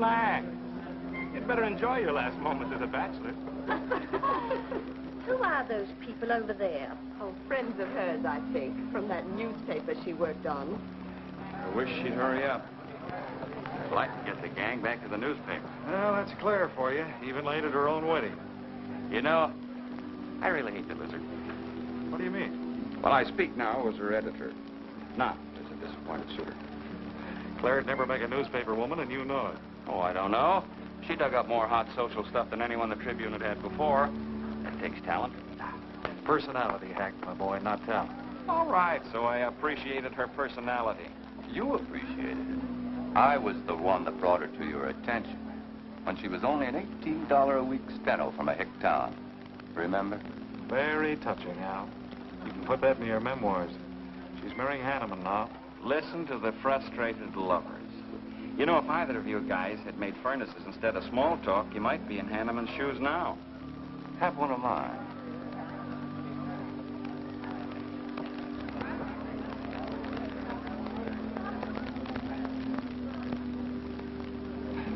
Relax. You'd better enjoy your last moments as a bachelor. Who are those people over there? Oh, friends of hers, I think, from that newspaper she worked on. I wish she'd hurry up. I'd like to get the gang back to the newspaper. Well, that's Claire for you, even late at her own wedding. You know, I really hate the lizard. What do you mean? Well, I speak now as her editor, not as a disappointed suitor. Claire'd never make a newspaper woman, and you know it. Oh, I don't know. She dug up more hot social stuff than anyone the Tribune had before. That takes talent. Personality, Hank, my boy, not talent. All right, so I appreciated her personality. You appreciated it. I was the one that brought her to your attention when she was only an $18 a week steno from a hick town. Remember? Very touching, Al. You can put that in your memoirs. She's marrying Hanneman now. Listen to the frustrated lovers. You know, if either of you guys had made furnaces instead of small talk, you might be in Hanneman's shoes now. Have one of mine.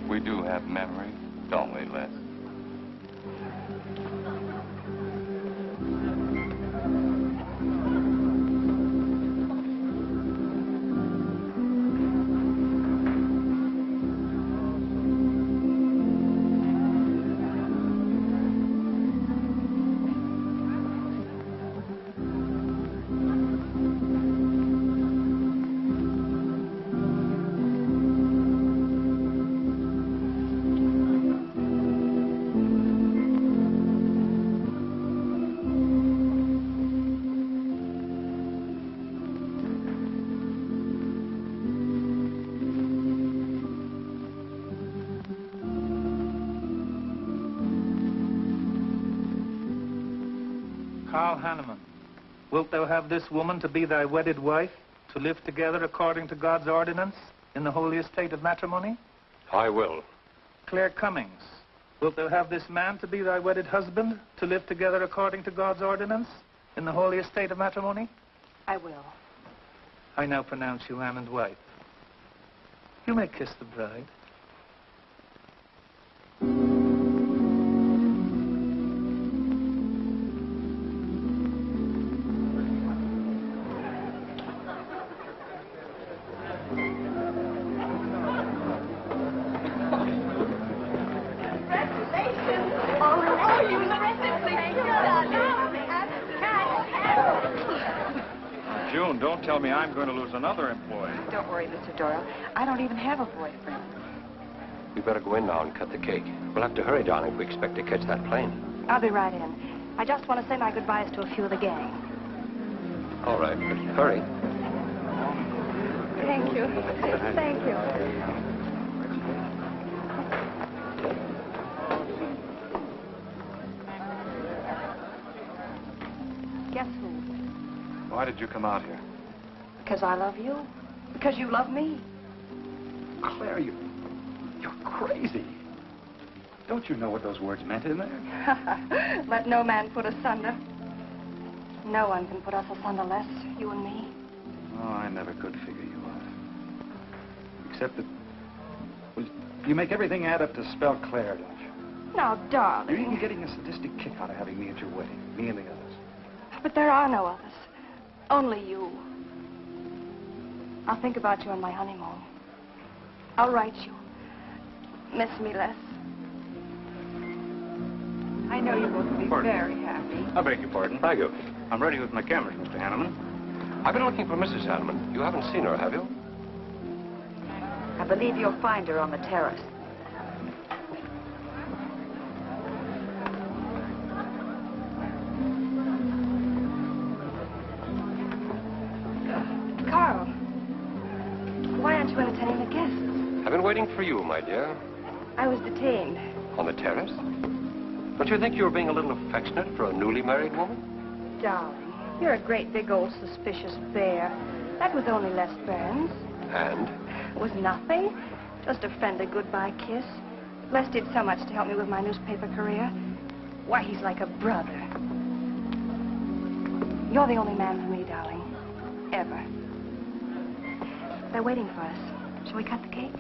We do have memory, don't we, Les? Wilt thou have this woman to be thy wedded wife, to live together according to God's ordinance in the holy estate of matrimony? I will. Claire Cummings, wilt thou have this man to be thy wedded husband, to live together according to God's ordinance in the holy estate of matrimony? I will. I now pronounce you man and wife. You may kiss the bride. Tell me I'm going to lose another employee. Don't worry, Mr. Doyle. I don't even have a boyfriend. We better go in now and cut the cake. We'll have to hurry, darling, if we expect to catch that plane. I'll be right in. I just want to say my goodbyes to a few of the gang. All right, but hurry. Thank you. Thank you. Guess who? Why did you come out here? Because I love you. Because you love me. Claire, you're crazy. Don't you know what those words meant in there? Let no man put asunder. No one can put us asunder, Les, you and me. Oh, I never could figure you out. Except that, well, you make everything add up to spell Claire, don't you? Now, darling. You're even getting a sadistic kick out of having me at your wedding, me and the others. But there are no others. Only you. I'll think about you on my honeymoon. I'll write you. Miss me, Les. I know you both will be very happy. I beg your pardon. Thank you. I'm ready with my cameras, Mr. Hanneman. I've been looking for Mrs. Hanneman. You haven't seen her, have you? I believe you'll find her on the terrace. Carl, why aren't you entertaining the guests? I've been waiting for you, my dear. I was detained. On the terrace? Don't you think you were being a little affectionate for a newly married woman? Darling, you're a great big old suspicious bear. That was only Les Burns. And? It was nothing. Just a friendly goodbye kiss. Les did so much to help me with my newspaper career. Why, he's like a brother. You're the only man for me, darling. Ever. They're waiting for us. Shall we cut the cake?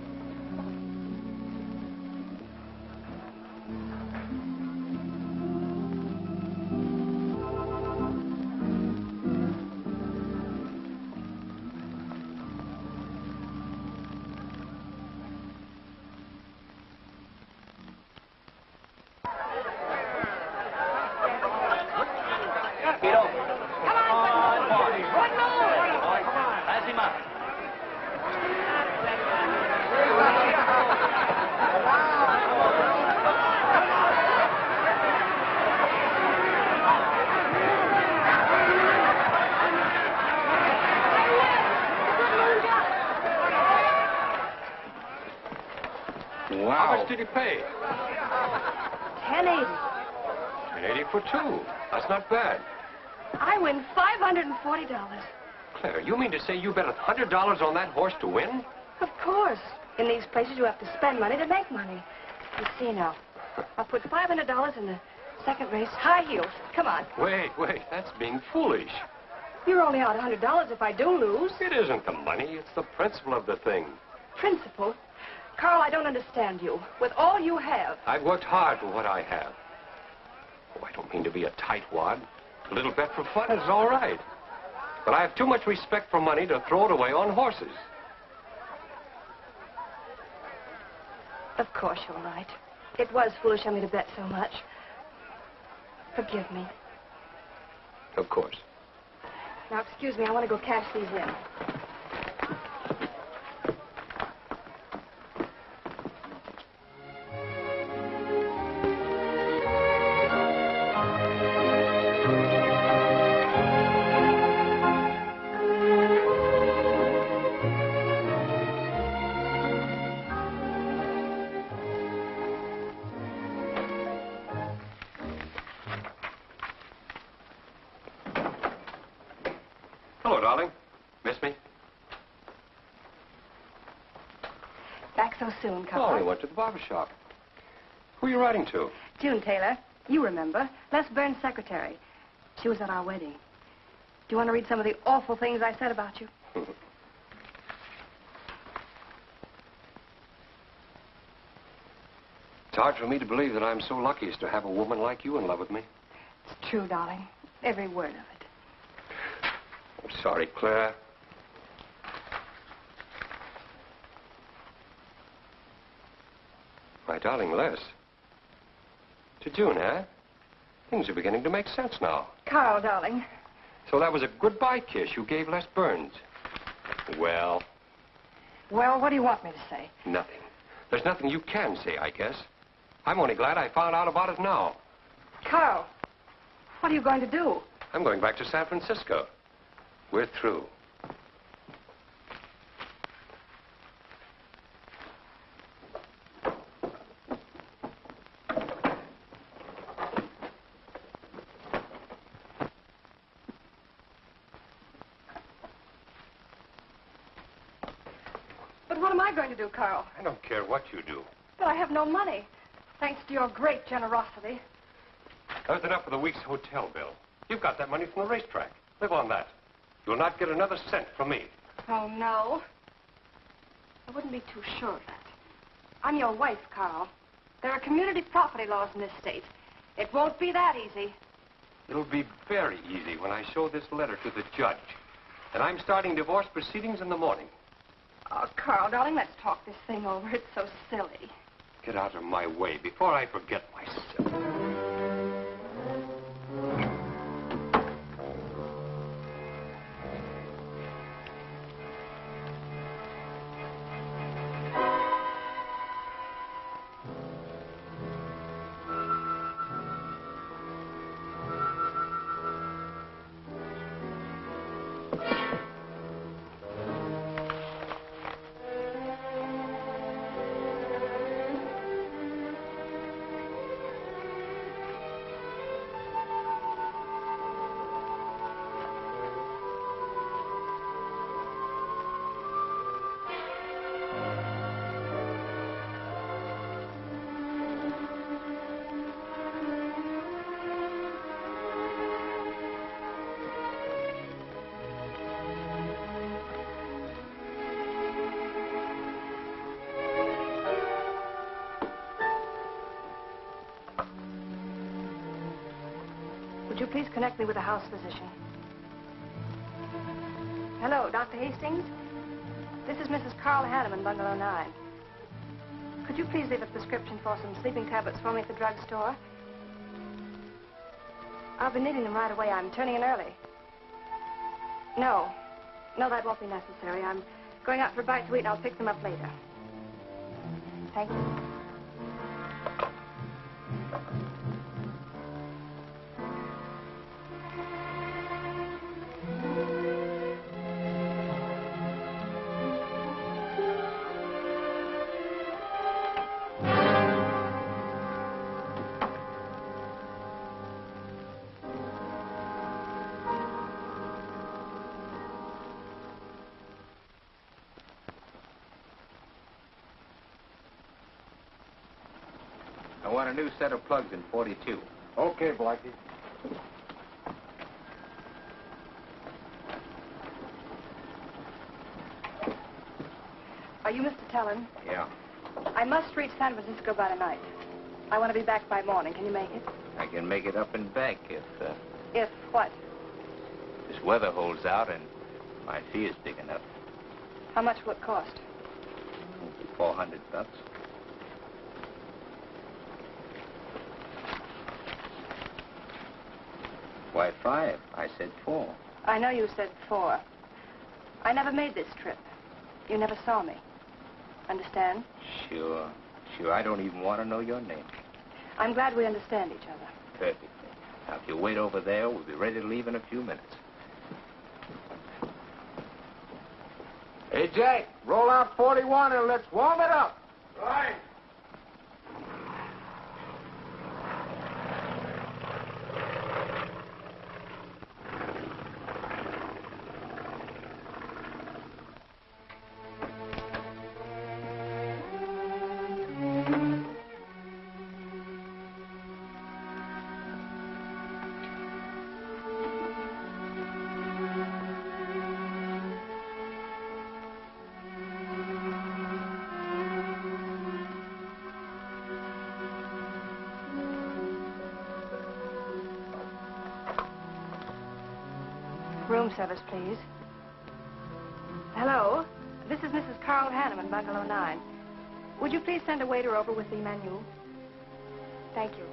Wow. How much did he pay? $10.80. $10.80 for two. That's not bad. I win $540. Claire, you mean to say you bet $100 on that horse to win? Of course. In these places, you have to spend money to make money. You see now. I'll put $500 in the second race. High heels. Come on. Wait. That's being foolish. You're only out $100 if I do lose. It isn't the money. It's the principle of the thing. Principle? Carl, I don't understand you. With all you have. I've worked hard for what I have. Oh, I don't mean to be a tightwad. A little bet for fun is all right. But I have too much respect for money to throw it away on horses. Of course you're right. It was foolish of me to bet so much. Forgive me. Of course. Now, excuse me, I want to go cash these in. Hello, darling. Miss me? Back so soon, Carl. Oh, I went to the barber shop. Who are you writing to? June Taylor. You remember. Les Burns' secretary. She was at our wedding. Do you want to read some of the awful things I said about you? It's hard for me to believe that I'm so lucky as to have a woman like you in love with me. It's true, darling. Every word of it. I'm sorry, Claire. My darling Les. To June, eh? Things are beginning to make sense now. Carl, darling. So that was a goodbye kiss you gave Les Burns. Well, Well, what do you want me to say? nothing. There's nothing you can say, I guess. I'm only glad I found out about it now. Carl, what are you going to do? I'm going back to San Francisco. We're through. But what am I going to do, Carl? I don't care what you do. But I have no money. Thanks to your great generosity. There's enough for the week's hotel bill. You've got that money from the racetrack. Live on that. You'll not get another cent from me. Oh, no. I wouldn't be too sure of that. I'm your wife, Carl. There are community property laws in this state. It won't be that easy. It'll be very easy when I show this letter to the judge. And I'm starting divorce proceedings in the morning. Oh, Carl, darling, let's talk this thing over. It's so silly. Get out of my way before I forget myself. Would you please connect me with a house physician? Hello, Dr. Hastings? This is Mrs. Carl Hanneman, Bungalow 9. Could you please leave a prescription for some sleeping tablets for me at the drugstore? I'll be needing them right away. I'm turning in early. No, that won't be necessary. I'm going out for a bite to eat, and I'll pick them up later. Thank you. want a new set of plugs in 42. Okay, Blackie. Are you Mr. Tellen? Yeah. I must reach San Francisco by tonight. I want to be back by morning. Can you make it? I can make it up and back if If what? this weather holds out and my fee is big enough. How much will it cost? $400. Why 5? I said 4. I know you said 4. I never made this trip. You never saw me. Understand? Sure. I don't even want to know your name. I'm glad we understand each other. Perfectly. Now, if you wait over there, we'll be ready to leave in a few minutes. Hey, Jack, roll out 41 and let's warm it up. Right. Room service, please. Hello. This is Mrs. Carl Hanneman, Bungalow 9. Would you please send a waiter over with the menu? Thank you.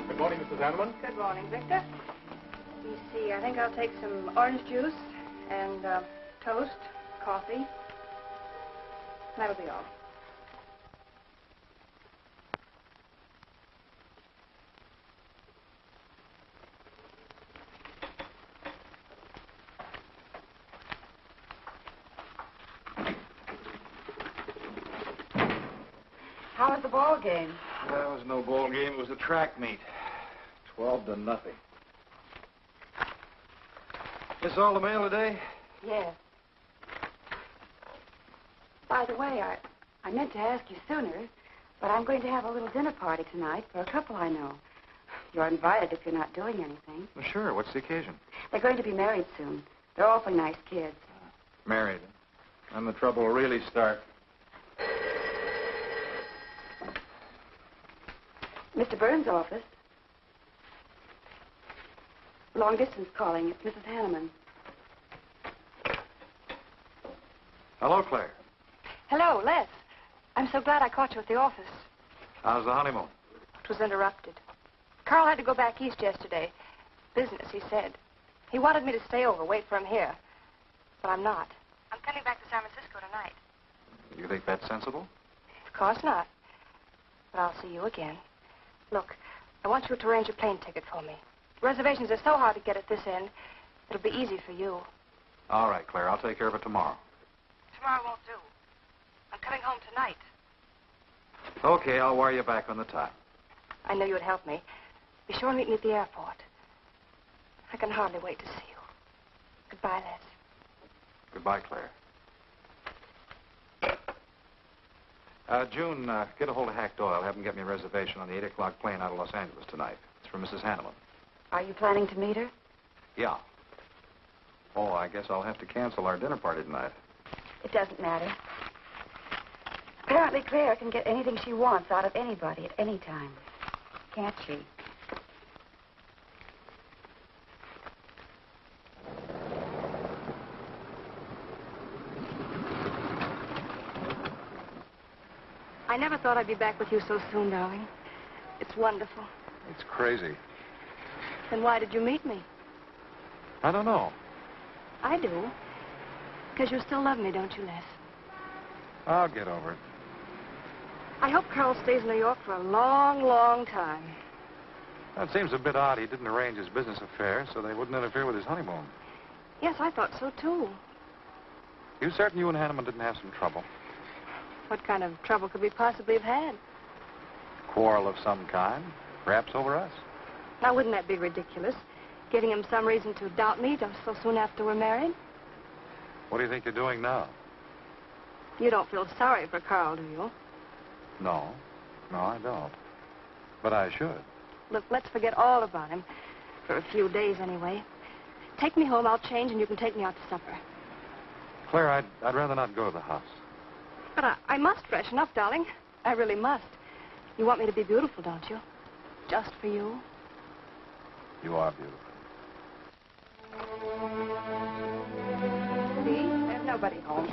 Good morning, Mrs. Hanneman. Good morning, Victor. You see, I think I'll take some orange juice and toast, coffee. That'll be all. How was the ball game? That was no ball game. It was a track meet. 12-0. This all the mail today? Yes. By the way, I meant to ask you sooner, but I'm going to have a little dinner party tonight for a couple I know. You're invited if you're not doing anything. Well, sure. What's the occasion? They're going to be married soon. They're awfully nice kids. Married. And the trouble will really start. Mr. Burns' office. Long distance calling. It's Mrs. Hanneman. Hello, Claire. Hello, Les. I'm so glad I caught you at the office. How's the honeymoon? It was interrupted. Carl had to go back east yesterday. Business, he said. He wanted me to stay over, wait for him here. But I'm not. I'm coming back to San Francisco tonight. You think that's sensible? Of course not. But I'll see you again. Look, I want you to arrange a plane ticket for me. Reservations are so hard to get at this end, it'll be easy for you. All right, Claire. I'll take care of it tomorrow. Tomorrow won't do. I'm coming home tonight. Okay, I'll wire you back on the time. I know you'd help me. Be sure and meet me at the airport. I can hardly wait to see you. Goodbye, Les. Goodbye, Claire. June, get a hold of Hack Doyle. Have him get me a reservation on the 8 o'clock plane out of Los Angeles tonight. It's for Mrs. Hanneman. Are you planning to meet her? Yeah. Oh, I guess I'll have to cancel our dinner party tonight. It doesn't matter. Apparently, Claire can get anything she wants out of anybody at any time. Can't she? I never thought I'd be back with you so soon, darling. It's wonderful. It's crazy. Then why did you meet me? I don't know. I do. Because you still love me, don't you, Les? I'll get over it. I hope Carl stays in New York for a long, long time. That seems a bit odd. He didn't arrange his business affairs so they wouldn't interfere with his honeymoon. Yes, I thought so, too. You certain you and Hanneman didn't have some trouble? What kind of trouble could we possibly have had? Quarrel of some kind? Perhaps over us? Now, wouldn't that be ridiculous? Giving him some reason to doubt me just so soon after we're married? What do you think you're doing now? You don't feel sorry for Carl, do you? No. No, I don't. But I should. Look, let's forget all about him. For a few days, anyway. Take me home, I'll change, and you can take me out to supper. Claire, I'd rather not go to the house. But I must freshen up, darling. I really must. You want me to be beautiful, don't you? Just for you? You are beautiful. See? There's nobody home.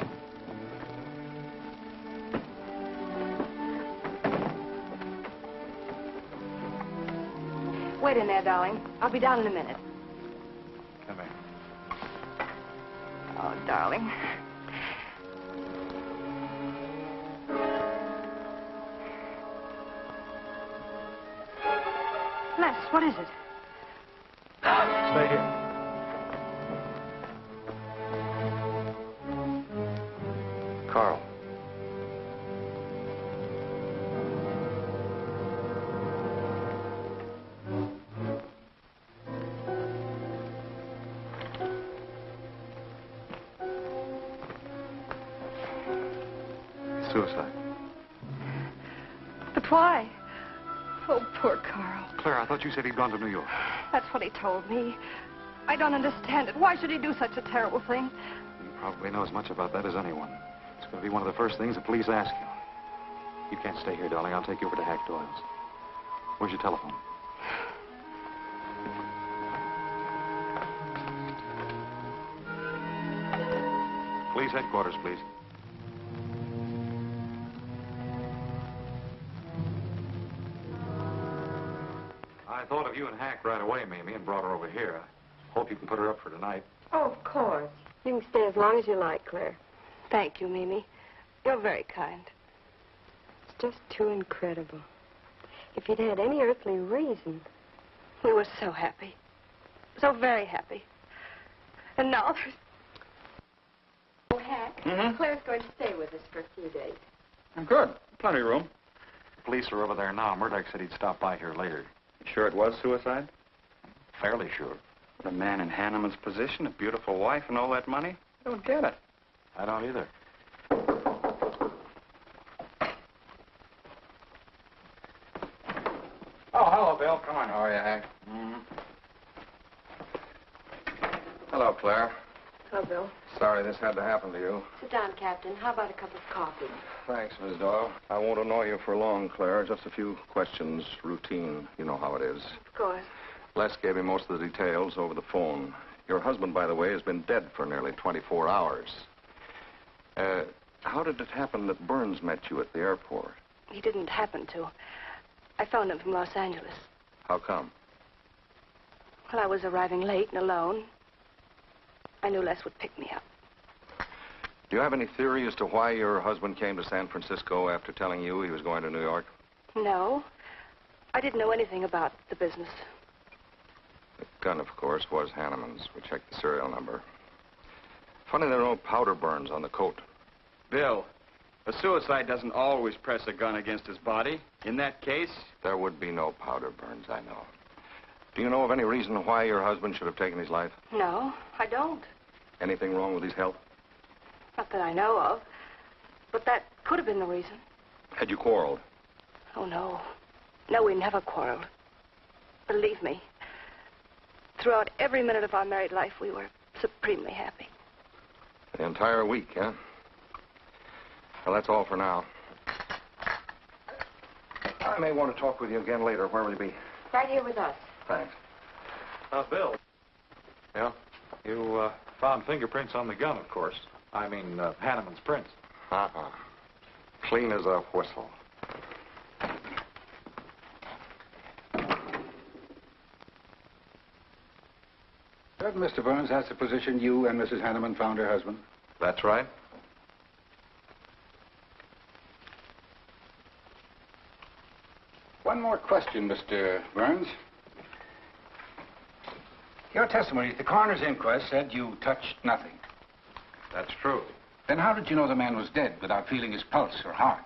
Wait in there, darling. I'll be down in a minute. Come here. Oh, darling. Les, what is it? Stay here. Carl. Suicide. But why? Oh, poor Carl. Claire, I thought you said he'd gone to New York. That's what he told me. I don't understand it. Why should he do such a terrible thing? You probably know as much about that as anyone. It's going to be one of the first things the police ask you. You can't stay here, darling. I'll take you over to Hack Doyle's. Where's your telephone? Police headquarters, please. I thought of you and Hack right away, Mamie, and brought her over here. I hope you can put her up for tonight. Oh, of course. You can stay as long as you like, Claire. Thank you, Mimi. You're very kind. It's just too incredible. If you'd had any earthly reason. We were so happy. So very happy. And now there's... Oh, Hack, Claire's going to stay with us for a few days. Good. Plenty of room. The police are over there now. Murdoch said he'd stop by here later. Sure it was suicide? Fairly sure. A man in Hanneman's position, a beautiful wife, and all that money? I don't get it. I don't either. Oh, hello, Bill. Come on. How are you, Hank? Hello, Claire. Hello, Bill. Sorry this had to happen to you. Sit down, Captain. How about a cup of coffee? Thanks, Miss Doyle. I won't annoy you for long, Claire. Just a few questions, routine. You know how it is. Of course. Les gave me most of the details over the phone. Your husband, by the way, has been dead for nearly 24 hours. How did it happen that Burns met you at the airport? He didn't happen to. I phoned him from Los Angeles. How come? Well, I was arriving late and alone. I knew Les would pick me up. Do you have any theory as to why your husband came to San Francisco after telling you he was going to New York? No. I didn't know anything about the business. The gun, of course, was Hanneman's. We checked the serial number. Funny there are no powder burns on the coat. Bill, a suicide doesn't always press a gun against his body. In that case... There would be no powder burns, I know. Do you know of any reason why your husband should have taken his life? No, I don't. Anything wrong with his health? Not that I know of. But that could have been the reason. Had you quarreled? Oh, no. No, we never quarreled. Believe me. Throughout every minute of our married life, we were supremely happy. The entire week, huh? Well, that's all for now. I may want to talk with you again later. Where will you be? Right here with us. Thanks. Bill. Yeah? You, found fingerprints on the gun, of course. I mean, Hanneman's prints. Uh-uh. Clean as a whistle. Doesn't Mr. Burns has the position you and Mrs. Hanneman found her husband? That's right. One more question, Mr. Burns. Your testimony at the coroner's inquest said you touched nothing. That's true. Then how did you know the man was dead without feeling his pulse or heart?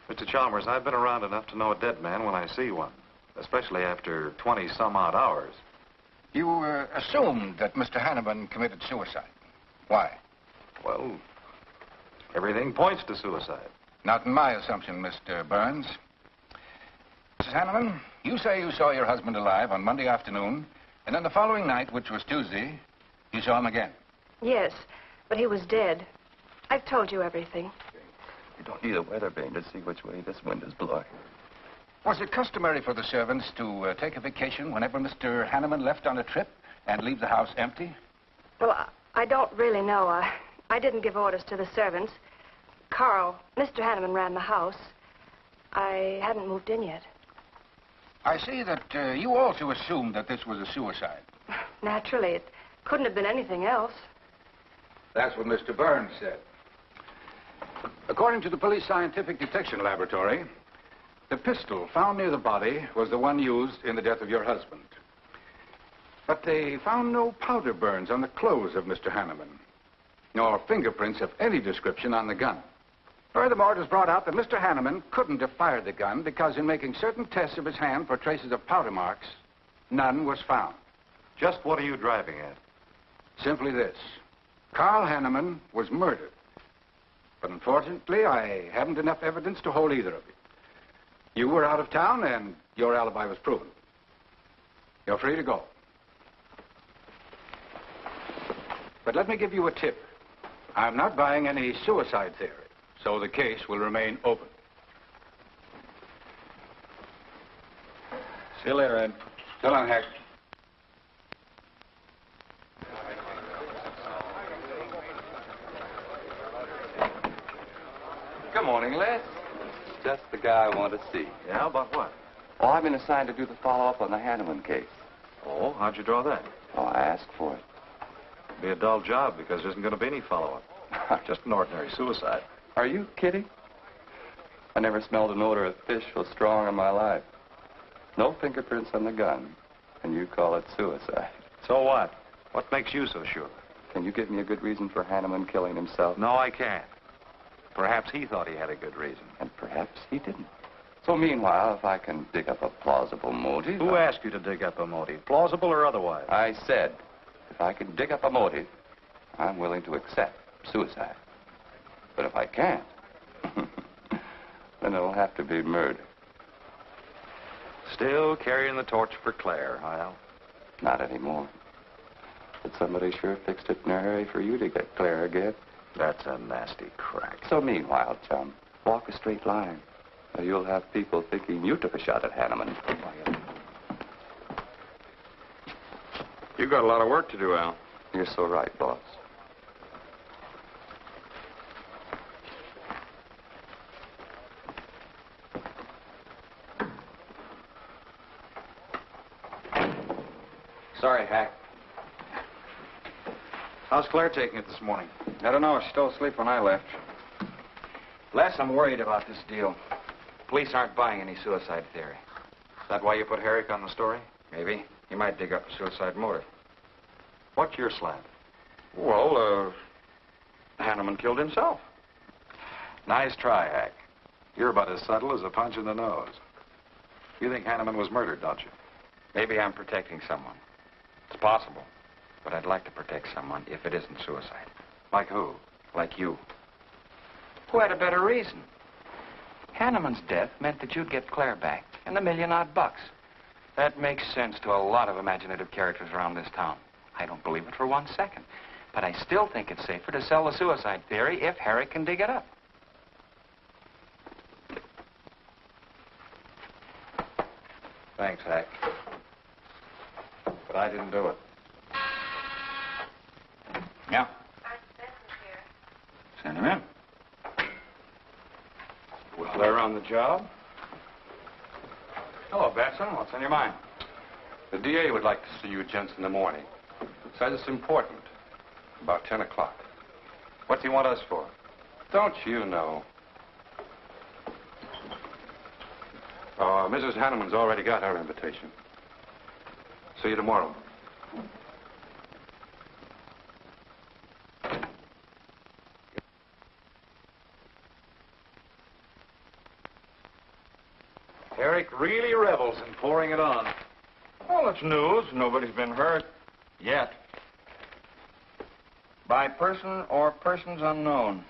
Mr. Chalmers, I've been around enough to know a dead man when I see one, especially after 20-some-odd hours. You assumed that Mr. Hanneman committed suicide. Why? Well, everything points to suicide. Not in my assumption, Mr. Burns. Mrs. Hanneman, you say you saw your husband alive on Monday afternoon, and then the following night, which was Tuesday, you saw him again. Yes, but he was dead. I've told you everything. You don't need a weather vane to see which way this wind is blowing. Was it customary for the servants to take a vacation whenever Mr. Hanneman left on a trip and leave the house empty? Well, I don't really know. I didn't give orders to the servants. Carl, Mr. Hanneman ran the house. I hadn't moved in yet. I see that you also assumed that this was a suicide. Naturally, it couldn't have been anything else. That's what Mr. Burns said. According to the police scientific detection laboratory, the pistol found near the body was the one used in the death of your husband. But they found no powder burns on the clothes of Mr. Hanneman, nor fingerprints of any description on the gun. Furthermore, it was brought out that Mr. Hanneman couldn't have fired the gun because in making certain tests of his hand for traces of powder marks, none was found. Just what are you driving at? Simply this. Carl Hanneman was murdered. But unfortunately, I haven't enough evidence to hold either of you. You were out of town, and your alibi was proven. You're free to go. But let me give you a tip. I'm not buying any suicide theory, so the case will remain open. See you later, Ed. So long, Hack. Good morning, Les. Just the guy I want to see. Yeah, about what? Oh, I've been assigned to do the follow-up on the Hanneman case. Oh, how'd you draw that? Oh, I asked for it. It'll be a dull job because there isn't going to be any follow-up. Just an ordinary suicide. Are you kidding? I never smelled an odor of fish so strong in my life. No fingerprints on the gun, and you call it suicide. So what? What makes you so sure? Can you give me a good reason for Hanneman killing himself? No, I can't. Perhaps he thought he had a good reason. And perhaps he didn't. So meanwhile, if I can dig up a plausible motive... Who asked you to dig up a motive, plausible or otherwise? I said, if I can dig up a motive, I'm willing to accept suicide. But if I can't, then it'll have to be murder. Still carrying the torch for Claire, Hyle? Not anymore. But somebody sure fixed it in a hurry for you to get Claire again. That's a nasty crack. So meanwhile, chum, walk a straight line. Or you'll have people thinking you took a shot at Hanneman. You got a lot of work to do, Al. You're so right, boss. Sorry, Hack. How's Claire taking it this morning? I don't know. She's still asleep when I left. Les, I'm worried about this deal. Police aren't buying any suicide theory. Is that why you put Herrick on the story? Maybe. He might dig up a suicide motive. What's your slant? Well, Hanneman killed himself. Nice try, Hack. You're about as subtle as a punch in the nose. You think Hanneman was murdered, don't you? Maybe I'm protecting someone. It's possible. But I'd like to protect someone if it isn't suicide. Like who? Like you. Who had a better reason? Hanneman's death meant that you'd get Claire back and $1 million odd. That makes sense to a lot of imaginative characters around this town. I don't believe it for 1 second. But I still think it's safer to sell the suicide theory if Harry can dig it up. Thanks, Hack. But I didn't do it. Yeah? Send him in. Well, they're on the job. Hello, Benson. What's on your mind? The DA would like to see you gents in the morning. Says it's important. About 10 o'clock. What do you want us for? Don't you know? Mrs. Hanneman's already got her invitation. See you tomorrow. Eric really revels in pouring it on. Well, it's news. Nobody's been hurt. Yet. By person or persons unknown.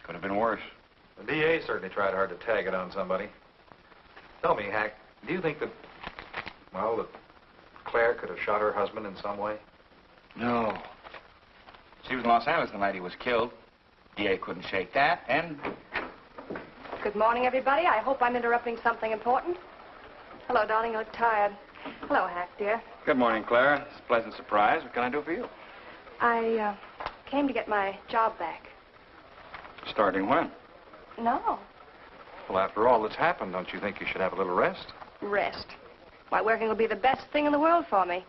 Could have been worse. The DA certainly tried hard to tag it on somebody. Tell me, Hack, do you think that, well, that Claire could have shot her husband in some way? No. She was in Los Angeles the night he was killed. DA couldn't shake that, and... Good morning, everybody. I hope I'm interrupting something important. Hello, darling. You look tired. Hello, Hack, dear. Good morning, Claire. It's a pleasant surprise. What can I do for you? I came to get my job back. Starting when? No. Well, after all that's happened, don't you think you should have a little rest? Rest. Why, working will be the best thing in the world for me.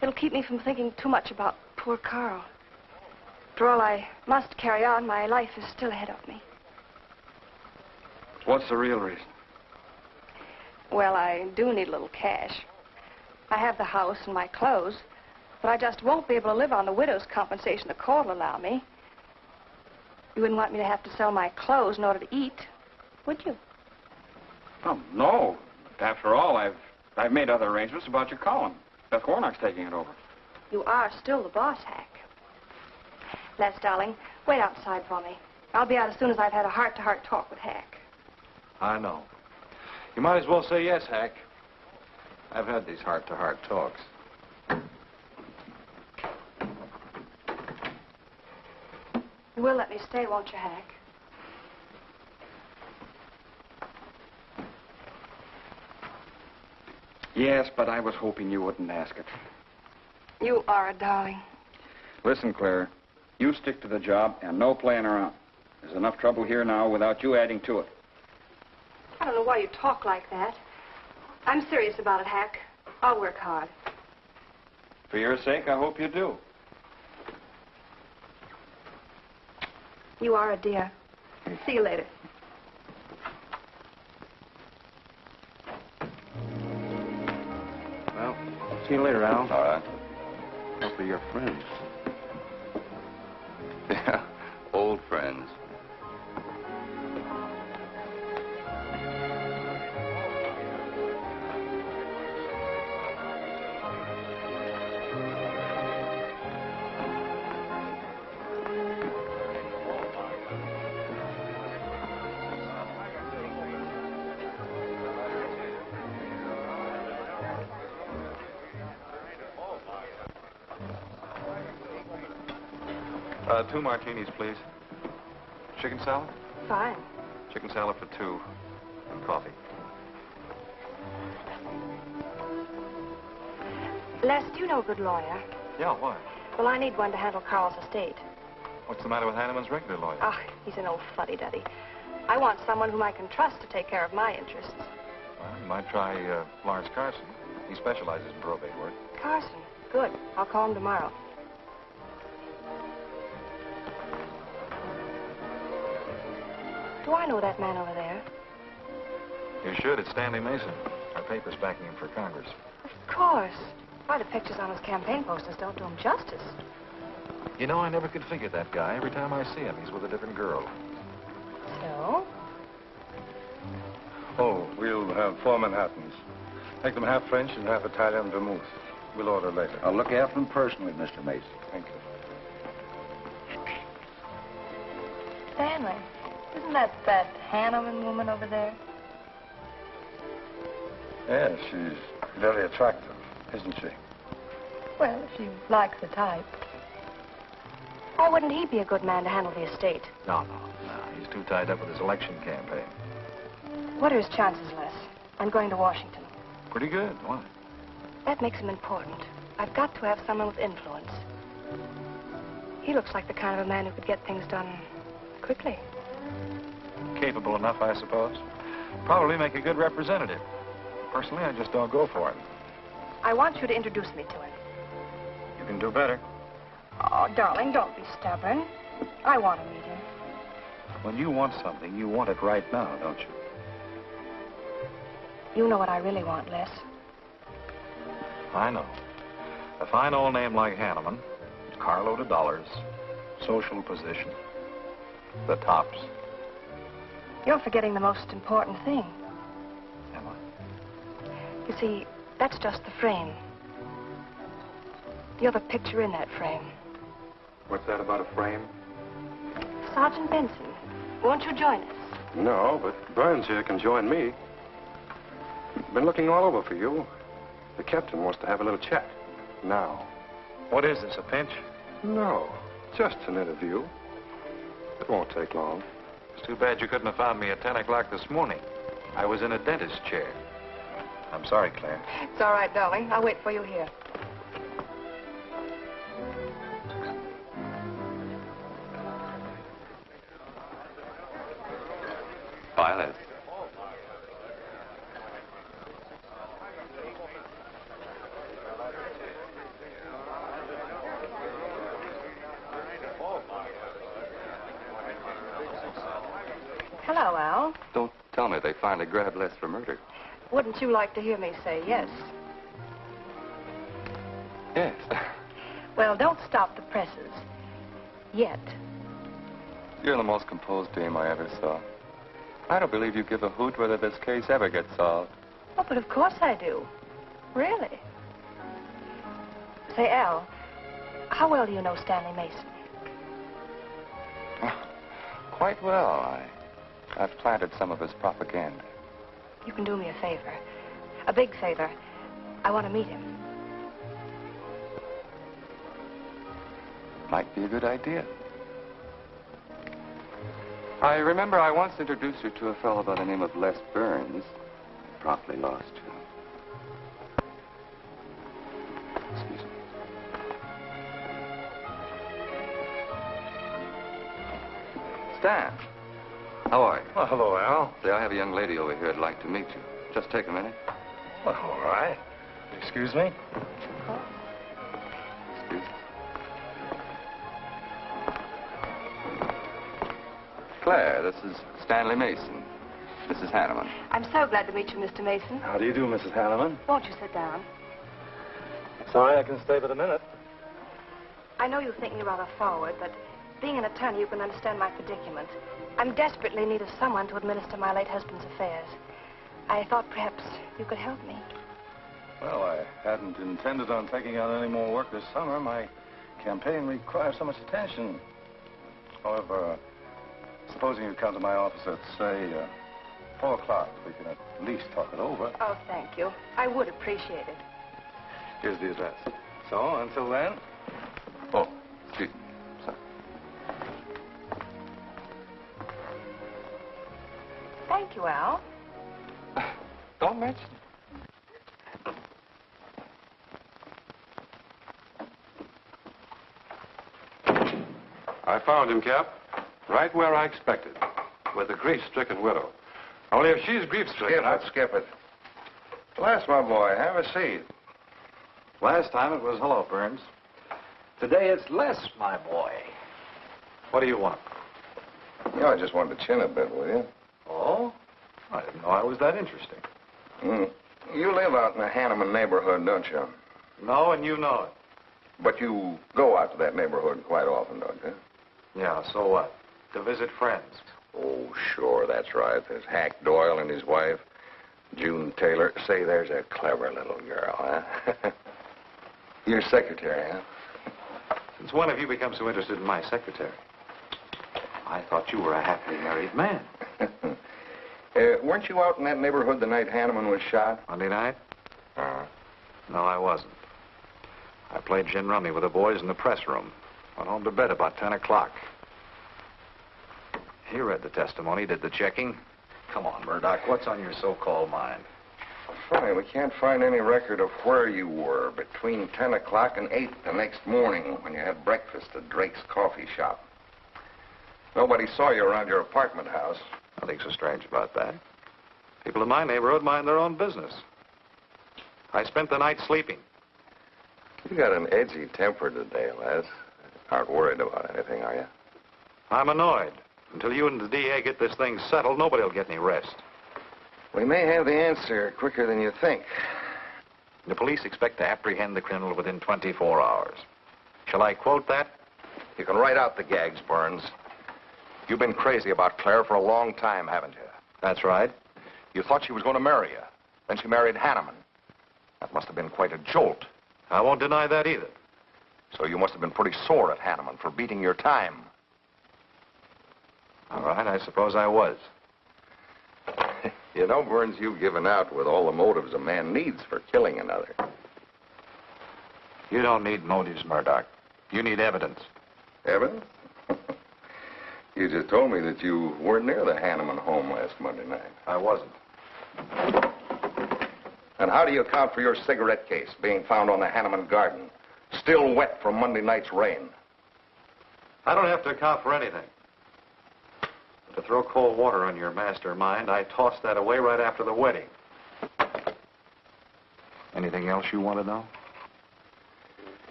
It'll keep me from thinking too much about poor Carl. After all, I must carry on. My life is still ahead of me. What's the real reason? Well, I do need a little cash. I have the house and my clothes, but I just won't be able to live on the widow's compensation the court will allow me. You wouldn't want me to have to sell my clothes in order to eat, would you? Oh, no. After all, I've made other arrangements about your column. Beth Warnock's taking it over. You are still the boss, Hack. Les, darling, wait outside for me. I'll be out as soon as I've had a heart-to-heart talk with Hack. I know. You might as well say yes, Hack. I've had these heart-to-heart talks. You will let me stay, won't you, Hack? Yes, but I was hoping you wouldn't ask it. You are a darling. Listen, Claire, you stick to the job and no playing around. There's enough trouble here now without you adding to it. I don't know why you talk like that. I'm serious about it, Hack. I'll work hard. For your sake, I hope you do. You are a dear. See you later. Well, see you later, Al. All right. Hopefully you're friends. Yeah, old friends. Two martinis, please. Chicken salad? Fine. Chicken salad for two. And coffee. Les, do you know a good lawyer? Yeah, why? Well, I need one to handle Carl's estate. What's the matter with Hanneman's regular lawyer? Ah, he's an old fuddy-duddy. I want someone whom I can trust to take care of my interests. Well, you might try Lawrence Carson. He specializes in probate work. Carson? Good. I'll call him tomorrow. Do I know that man over there? You should. It's Stanley Mason. Our paper's backing him for Congress. Of course. Why, the pictures on his campaign posters don't do him justice. You know, I never could figure that guy. Every time I see him, he's with a different girl. So? Oh, we'll have 4 Manhattans. Make them half French and half Italian vermouth. We'll order later. I'll look after them personally, Mr. Mason. Thank you. Stanley, isn't that Hanneman woman over there? Yes, she's very attractive, isn't she? Well, if you like the type. Why wouldn't he be a good man to handle the estate? No. He's too tied up with his election campaign. What are his chances, Les? I'm going to Washington. Pretty good. Why? That makes him important. I've got to have someone with influence. He looks like the kind of a man who could get things done quickly. Capable enough, I suppose. Probably make a good representative. Personally, I just don't go for it. I want you to introduce me to him. You can do better. Oh, darling, don't be stubborn. I want to meet him. When you want something, you want it right now, don't you? You know what I really want, Les. I know. A fine old name like Hanneman, carload of dollars, social position, the tops. You're forgetting the most important thing. You see, that's just the frame. You're the picture in that frame. What's that about a frame? Sergeant Vincent, won't you join us? No, but Burns here can join me. Been looking all over for you. The captain wants to have a little chat. Now. What is this, a pinch? No, just an interview. It won't take long. It's too bad you couldn't have found me at 10 o'clock this morning. I was in a dentist's chair. I'm sorry, Claire. It's all right, darling. I'll wait for you here. Violet. Hello, Al. Don't tell me they finally grabbed Les for murder. Wouldn't you like to hear me say yes? Yes. Well, don't stop the presses. Yet. You're the most composed dame I ever saw. I don't believe you give a hoot whether this case ever gets solved. Oh, but of course I do. Really. Say, Al, how well do you know Stanley Mason? Quite well. I've planted some of his propaganda. You can do me a favor. A big favor. I want to meet him. Might be a good idea. I remember I once introduced you to a fellow by the name of Les Burns. Promptly lost you. Excuse me. Stan, how are you? Well, hello, Al. Say, I have a young lady over here who'd like to meet you. Just take a minute. Well, all right. Excuse me? Excuse me. Claire, this is Stanley Mason. Mrs. Hanneman. I'm so glad to meet you, Mr. Mason. How do you do, Mrs. Hanneman? Won't you sit down? Sorry, I can stay but a minute. I know you think me rather forward, but being an attorney, you can understand my predicament. I'm desperately in need of someone to administer my late husband's affairs. I thought perhaps you could help me. Well, I hadn't intended on taking on any more work this summer. My campaign requires so much attention. However, supposing you come to my office at, say, 4 o'clock, we can at least talk it over. Oh, thank you. I would appreciate it. Here's the address. So, until then... Oh, excuse me. Sorry. Thank you, Al. Don't mention it. I found him, Cap. Right where I expected. With a grief-stricken widow. Only if she's grief-stricken... Skip it. Les, my boy, have a seat. Last time it was hello, Burns. Today it's Les, my boy. What do you want? You know, I just wanted to chin a bit with you. Oh? I didn't know I was that interesting. You live out in the Hanneman neighborhood, don't you? No, and you know it. But you go out to that neighborhood quite often, don't you? Yeah, so what? To visit friends. Oh, sure, that's right. There's Hack Doyle and his wife, June Taylor. Say, there's a clever little girl, huh? Your secretary, huh? Since when have you become so interested in my secretary? I thought you were a happily married man. Weren't you out in that neighborhood the night Hanneman was shot? Monday night? No, I wasn't. I played gin rummy with the boys in the press room. Went home to bed about 10 o'clock. He read the testimony, did the checking. Come on, Murdoch, what's on your so-called mind? Funny, we can't find any record of where you were between 10 o'clock and 8 the next morning when you had breakfast at Drake's coffee shop. Nobody saw you around your apartment house. Nothing so strange about that. People in my neighborhood mind their own business. I spent the night sleeping. You got an edgy temper today, Les. Aren't worried about anything, are you? I'm annoyed. Until you and the DA get this thing settled, nobody will get any rest. We may have the answer quicker than you think. The police expect to apprehend the criminal within 24 hours. Shall I quote that? You can write out the gags, Burns. You've been crazy about Claire for a long time, haven't you? That's right. You thought she was going to marry you. Then she married Hanneman. That must have been quite a jolt. I won't deny that either. So you must have been pretty sore at Hanneman for beating your time. All right, I suppose I was. You know, Burns, you've given out with all the motives a man needs for killing another. You don't need motives, Murdoch. You need evidence. Evidence? You just told me that you weren't near the Hanneman home last Monday night. I wasn't. And how do you account for your cigarette case being found on the Hanneman garden, still wet from Monday night's rain? I don't have to account for anything. To throw cold water on your mastermind, I tossed that away right after the wedding. Anything else you want to know?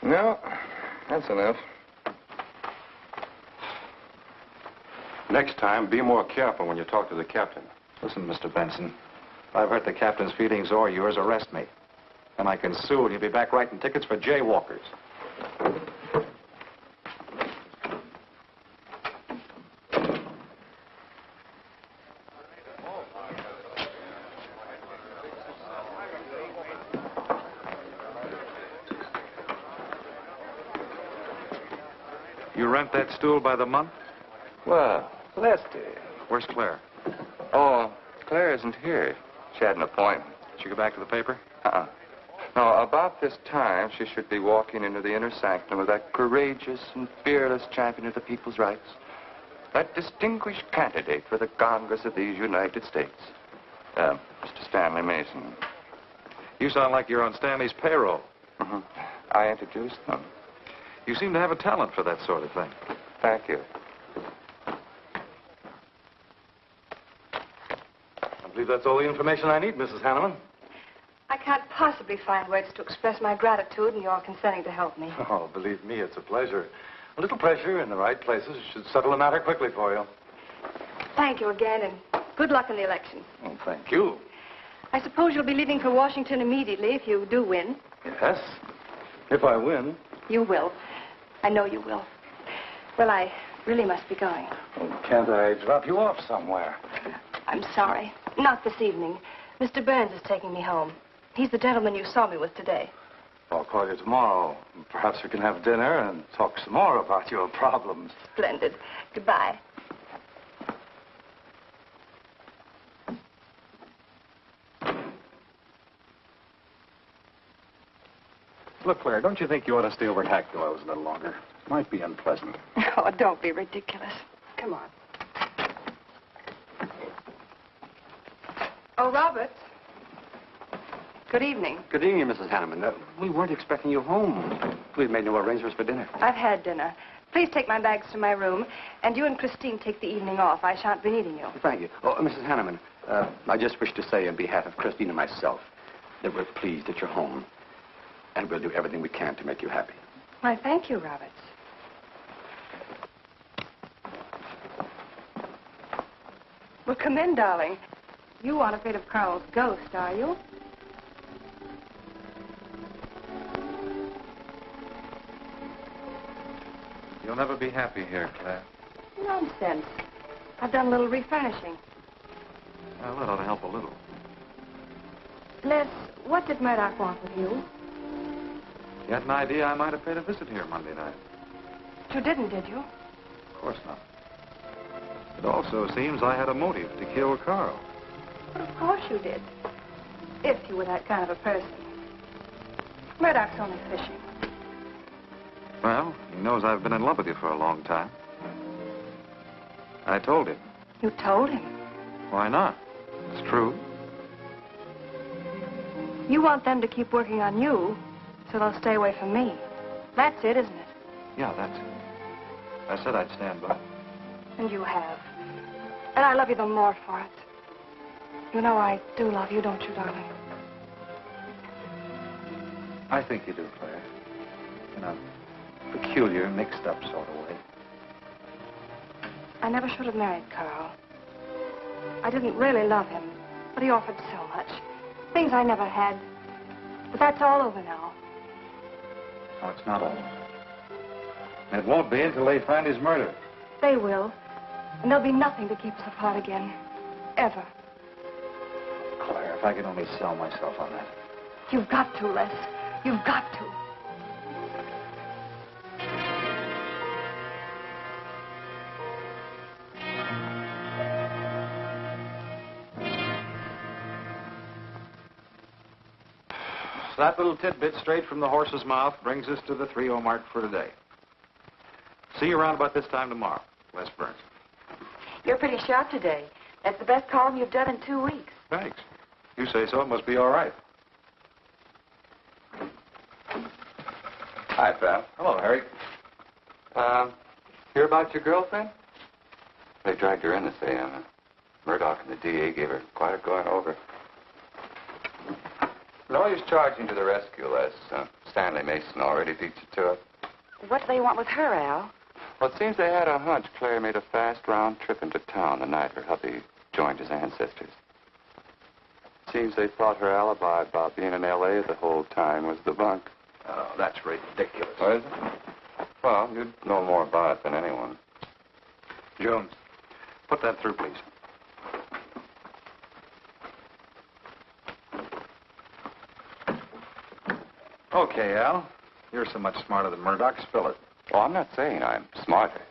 No, that's enough. Next time, be more careful when you talk to the captain. Listen, Mr. Benson, if I've hurt the captain's feelings or yours, arrest me. And I can sue, and you'll be back writing tickets for jaywalkers. You rent that stool by the month? Well, Lester. Where's Claire? Oh, Claire isn't here. She had an appointment. Did she go back to the paper? No, about this time, she should be walking into the inner sanctum of that courageous and fearless champion of the people's rights. That distinguished candidate for the Congress of these United States. Mr. Stanley Mason. You sound like you're on Stanley's payroll. Mm-hmm. I introduced them. You seem to have a talent for that sort of thing. Thank you. I believe that's all the information I need, Mrs. Hanneman. I can't possibly find words to express my gratitude in your consenting to help me. Oh, believe me, it's a pleasure. A little pressure in the right places should settle the matter quickly for you. Thank you again, and good luck in the election. Oh, thank you. I suppose you'll be leaving for Washington immediately if you do win. Yes, if I win. You will. I know you will. Well, I really must be going. Oh, can't I drop you off somewhere? I'm sorry. Not this evening. Mr. Burns is taking me home. He's the gentleman you saw me with today. I'll call you tomorrow. Perhaps we can have dinner and talk some more about your problems. Splendid. Goodbye. Look, Claire, don't you think you ought to stay over at Hack Doyle's a little longer? Might be unpleasant. Oh, don't be ridiculous. Come on. Oh, Robert. Good evening. Good evening, Mrs. Hanneman. We weren't expecting you home. We've made no arrangements for dinner. I've had dinner. Please take my bags to my room, and you and Christine take the evening off. I shan't be needing you. Thank you. Oh, Mrs. Hanneman, I just wish to say on behalf of Christine and myself that we're pleased that you're home, and we'll do everything we can to make you happy. Why, thank you, Roberts. Well, come in, darling. You aren't afraid of Carl's ghost, are you? You'll never be happy here, Claire. Nonsense. I've done a little refurnishing. Well, that ought to help a little. Les, what did Murdoch want with you? You had an idea I might have paid a visit here Monday night. You didn't, did you? Of course not. It also seems I had a motive to kill Carl. But of course you did. If you were that kind of a person. Murdoch's only fishing. Well, he knows I've been in love with you for a long time. I told him. You told him? Why not? It's true. You want them to keep working on you, so they'll stay away from me. That's it, isn't it? Yeah, that's it. I said I'd stand by. And you have. And I love you the more for it. You know I do love you, don't you, darling? I think you do, Claire. In a peculiar, mixed-up sort of way. I never should have married Carl. I didn't really love him, but he offered so much. Things I never had. But that's all over now. No, it's not all. And it won't be until they find his murder. They will. And there'll be nothing to keep us apart again. Ever. Claire, if I could only sell myself on that. You've got to, Les. You've got to. That little tidbit straight from the horse's mouth brings us to the 3-0 mark for today. See you around about this time tomorrow. Les Burns. You're pretty sharp today. That's the best column you've done in 2 weeks. Thanks. You say so, it must be all right. Hi, pal. Hello, Harry. Hear about your girlfriend? They dragged her in this day. Murdoch and the DA gave her quite a going over. No use charging to the rescue, Les. Stanley Mason already beat you to it. What do they want with her, Al? Well, it seems they had a hunch Claire made a fast round trip into town the night her hubby joined his ancestors. Seems they thought her alibi about being in L.A. the whole time was the bunk. Oh, that's ridiculous. What is it? Well, you'd know more about it than anyone. Jones, put that through, please. Okay, Al. You're so much smarter than Murdoch. Spill it. Oh, I'm not saying I'm smarter.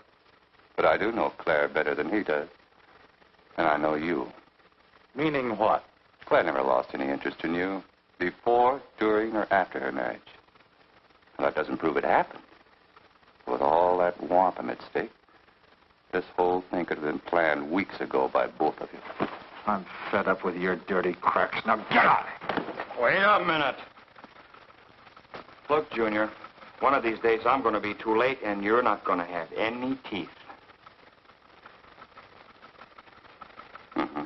But I do know Claire better than he does. And I know you. Meaning what? Claire never lost any interest in you before, during, or after her marriage. Well, that doesn't prove it happened. With all that wampum at stake, this whole thing could have been planned weeks ago by both of you. I'm fed up with your dirty cracks. Now get out! Wait a minute. Look, Junior, one of these days I'm going to be too late and you're not going to have any teeth. Mm-hmm.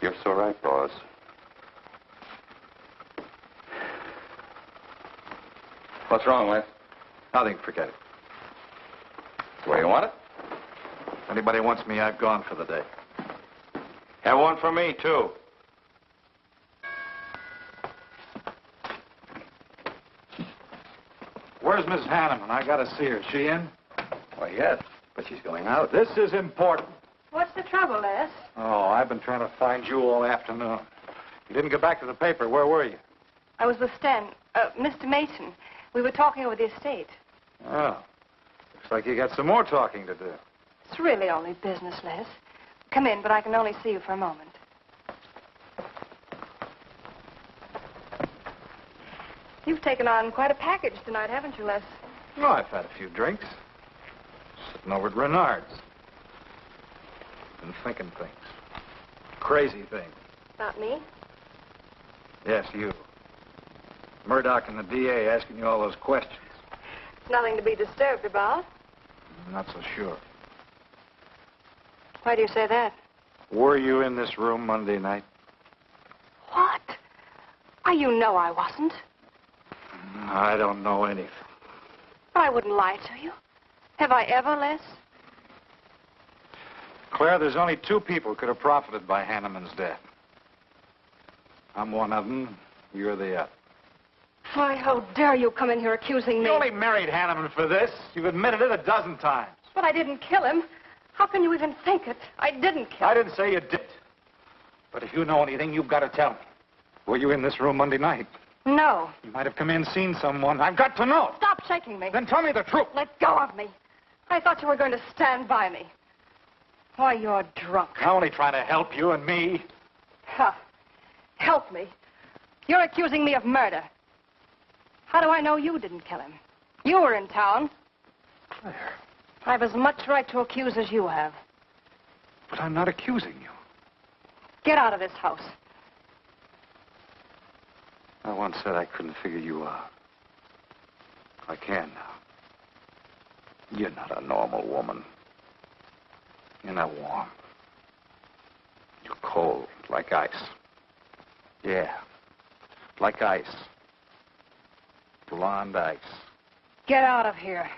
You're so right, boss. What's wrong, Les? Nothing. Forget it. The way you want it? If anybody wants me, I've gone for the day. Have one for me, too. Where's Miss Hanneman? I gotta see her. Is she in? Why, yes, but she's going out. This is important. What's the trouble, Les? Oh, I've been trying to find you all afternoon. You didn't get back to the paper. Where were you? I was with Mr. Mason. We were talking over the estate. Oh. Looks like you got some more talking to do. It's really only business, Les. Come in, but I can only see you for a moment. You've taken on quite a package tonight, haven't you, Les? No, I've had a few drinks. Sitting over at Bernhard's. Been thinking things. Crazy things. About me? Yes, you. Murdoch and the DA asking you all those questions. It's nothing to be disturbed about. I'm not so sure. Why do you say that? Were you in this room Monday night? What? Why, you know I wasn't. I don't know anything. But I wouldn't lie to you. Have I ever, Les? Claire, there's only 2 people who could have profited by Hanneman's death. I'm one of them. You're the other. Why, how dare you come in here accusing me? You only married Hanneman for this. You've admitted it a dozen times. But I didn't kill him. How can you even think it? I didn't kill him. I didn't say you did. But if you know anything, you've got to tell me. Were you in this room Monday night? No. You might have come in, seen someone. I've got to know. Stop shaking me. Then tell me the truth. Let go of me. I thought you were going to stand by me. Why, you're drunk. I'm only trying to help you and me. Huh. Help me. You're accusing me of murder. How do I know you didn't kill him? You were in town. Claire. I've as much right to accuse as you have. But I'm not accusing you. Get out of this house. I once said I couldn't figure you out. I can now. You're not a normal woman. You're not warm. You're cold, like ice. Yeah, like ice. Blonde ice. Get out of here.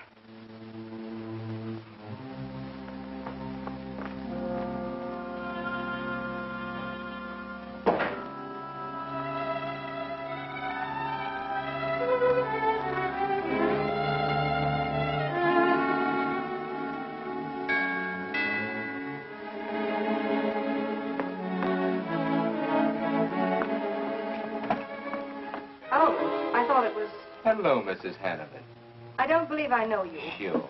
Oh, Hello, Mrs. Hanneman. I don't believe I know you. Sure.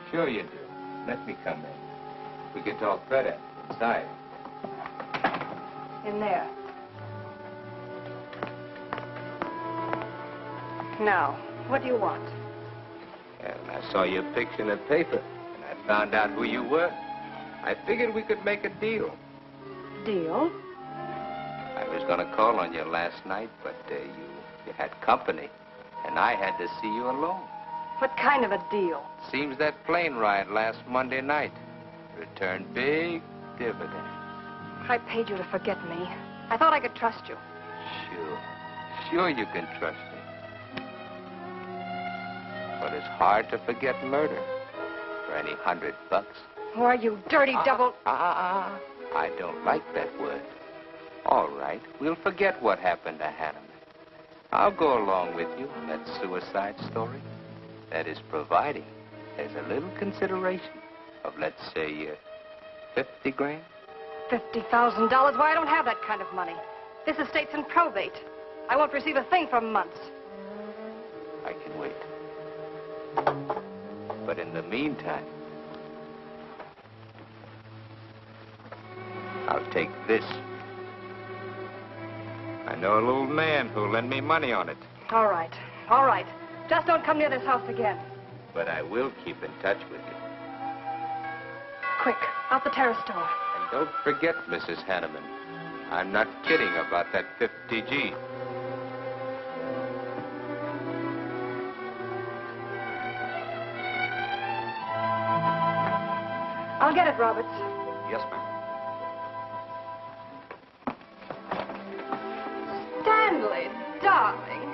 Sure you do. Let me come in. We can talk better inside. In there. Now, what do you want? Well, I saw your picture in the paper, and I found out who you were. I figured we could make a deal. Deal? I was going to call on you last night, but you had company, and I had to see you alone. What kind of a deal? Seems that plane ride last Monday night returned big dividends. I paid you to forget me. I thought I could trust you. Sure. Sure you can trust me. But it's hard to forget murder for any $100. Why, you dirty double... I don't like that word. All right, we'll forget what happened to Hanneman. I'll go along with you on that suicide story. That is providing there's a little consideration of, let's say, 50 grand. $50,000? Why, I don't have that kind of money. This estate's in probate. I won't receive a thing for months. I can wait. But in the meantime, I'll take this. I know a little man who'll lend me money on it. All right. All right. Just don't come near this house again. But I will keep in touch with you. Quick, out the terrace door. And don't forget, Mrs. Hanneman, I'm not kidding about that 50G. I'll get it, Roberts. Yes, ma'am. Stanley, darling.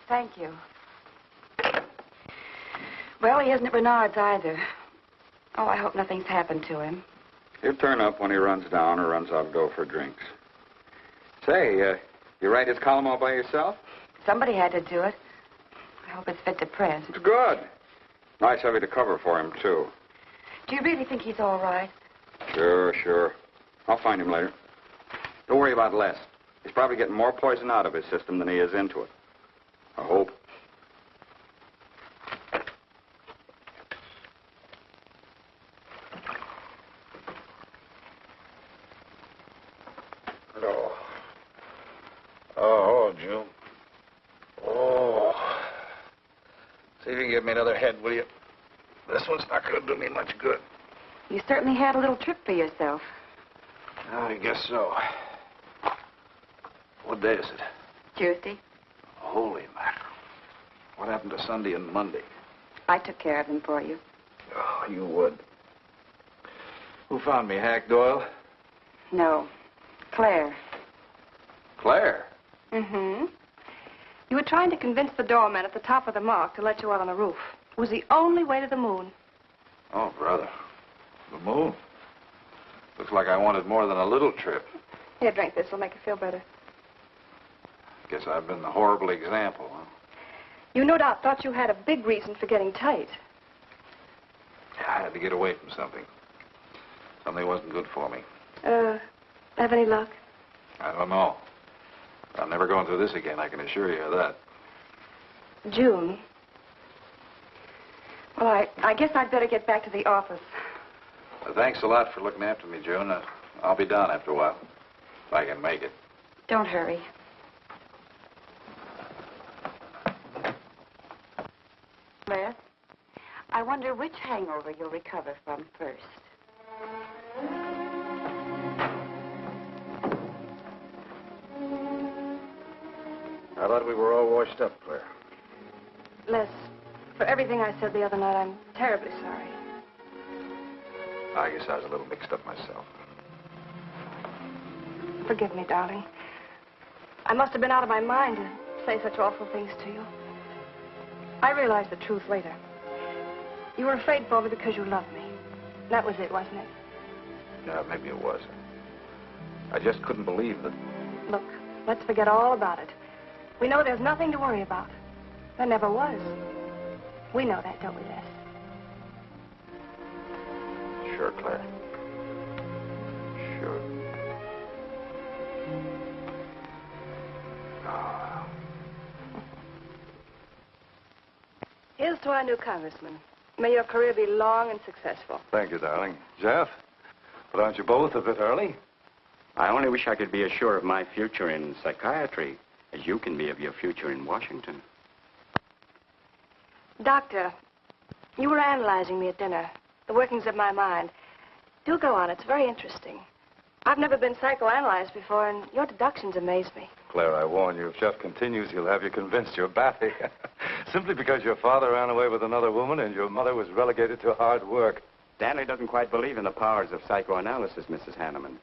Thank you. Well, he isn't at Bernhard's either. Oh, I hope nothing's happened to him. He'll turn up when he runs down or runs out to go for drinks. Say, you write his column all by yourself? Somebody had to do it. I hope it's fit to print. It's good. Nice of you to cover for him, too. Do you really think he's all right? Sure. I'll find him later. Don't worry about Les. He's probably getting more poison out of his system than he is into it. I hope. Oh, June. Oh. See if you can give me another head, will you? This one's not going to do me much good. You certainly had a little trip for yourself. I guess so. What day is it? Tuesday. Holy mackerel. What happened to Sunday and Monday? I took care of them for you. Oh, you would. Who found me, Hack Doyle? No. Claire. Claire? Mm-hmm. You were trying to convince the doorman at the top of the mark to let you out on the roof. It was the only way to the moon. Oh, brother. The moon? Looks like I wanted more than a little trip. Here, drink this. It'll make you feel better. Guess I've been the horrible example, huh? You no doubt thought you had a big reason for getting tight. I had to get away from something. Something wasn't good for me. Have any luck? I don't know. I'm never going through this again, I can assure you of that. June. Well, I guess I'd better get back to the office. Thanks a lot for looking after me, June. I'll be down after a while, if I can make it. Don't hurry. Les, I wonder which hangover you'll recover from first. I thought we were all washed up, Claire. Les, for everything I said the other night, I'm terribly sorry. I guess I was a little mixed up myself. Forgive me, darling. I must have been out of my mind to say such awful things to you. I realized the truth later. You were afraid for me because you loved me. That was it, wasn't it? Yeah, maybe it was. I just couldn't believe that. Look, let's forget all about it. We know there's nothing to worry about. There never was. We know that, don't we, Les? Sure, Claire. Sure. Oh. Condolences to our new congressman. May your career be long and successful. Thank you, darling. Jeff, but aren't you both a bit early? I only wish I could be as sure of my future in psychiatry as you can be of your future in Washington. Doctor, you were analyzing me at dinner, the workings of my mind. Do go on. It's very interesting. I've never been psychoanalyzed before, and your deductions amaze me. Claire, I warn you, if Jeff continues, he'll have you convinced you're batty. Simply because your father ran away with another woman and your mother was relegated to hard work. Stanley doesn't quite believe in the powers of psychoanalysis, Mrs. Hanneman.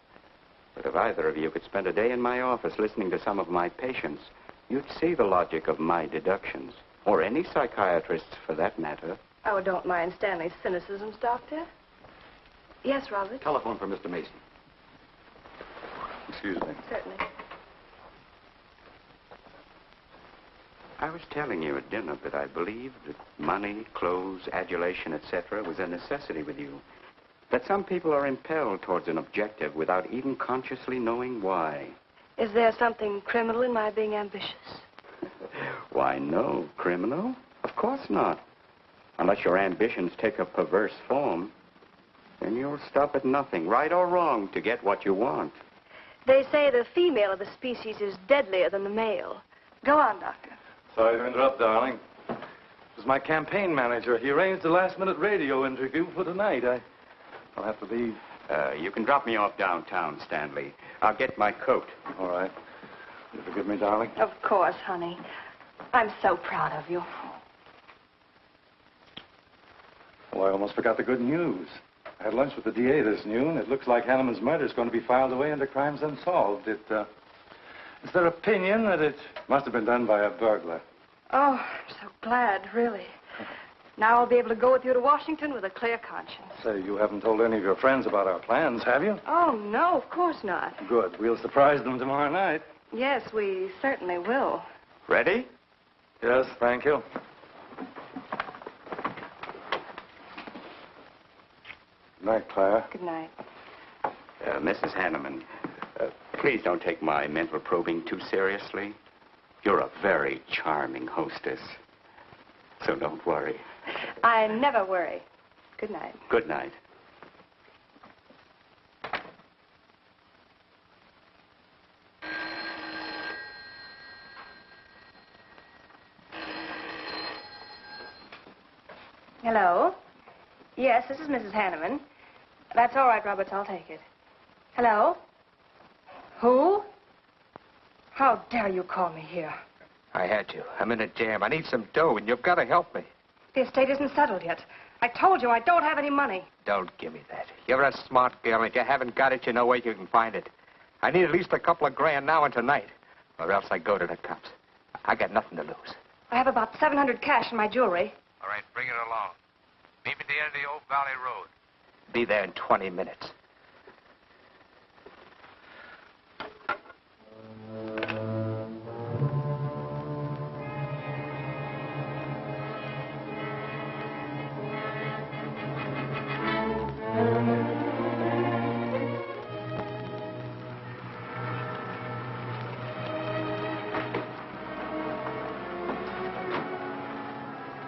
But if either of you could spend a day in my office listening to some of my patients, you'd see the logic of my deductions. Or any psychiatrist's, for that matter. Oh, don't mind Stanley's cynicisms, Doctor. Yes, Robert? Telephone for Mr. Mason. Excuse me. Certainly. I was telling you at dinner that I believed that money, clothes, adulation, etc. was a necessity with you. That some people are impelled towards an objective without even consciously knowing why. Is there something criminal in my being ambitious? Why, no. Criminal? Of course not. Unless your ambitions take a perverse form, then you'll stop at nothing, right or wrong, to get what you want. They say the female of the species is deadlier than the male. Go on, Doctor. Sorry to interrupt, darling. It was my campaign manager. He arranged a last-minute radio interview for tonight. I'll have to leave. You can drop me off downtown, Stanley. I'll get my coat. All right. You forgive me, darling? Of course, honey. I'm so proud of you. Oh, I almost forgot the good news. I had lunch with the DA this noon. It looks like Hanneman's murder is going to be filed away under crimes unsolved. It's their opinion that it must have been done by a burglar. Oh, I'm so glad, really. Now I'll be able to go with you to Washington with a clear conscience. Say, you haven't told any of your friends about our plans, have you? Oh, no, of course not. Good. We'll surprise them tomorrow night. Yes, we certainly will. Ready? Yes, thank you. Good night, Clara. Good night. Mrs. Hanneman, please don't take my mental probing too seriously. You're a very charming hostess. So don't worry. I never worry. Good night. Good night. Hello? Yes, this is Mrs. Hanneman. That's all right, Roberts. I'll take it. Hello? Who? How dare you call me here? I had to. I'm in a jam. I need some dough, and you've got to help me. The estate isn't settled yet. I told you I don't have any money. Don't give me that. You're a smart girl, and if you haven't got it, you know where you can find it. I need at least a couple of grand now and tonight, or else I go to the cops. I got nothing to lose. I have about $700 cash in my jewelry. All right, bring it along. Meet me at the end of the Old Valley Road. Be there in 20 minutes.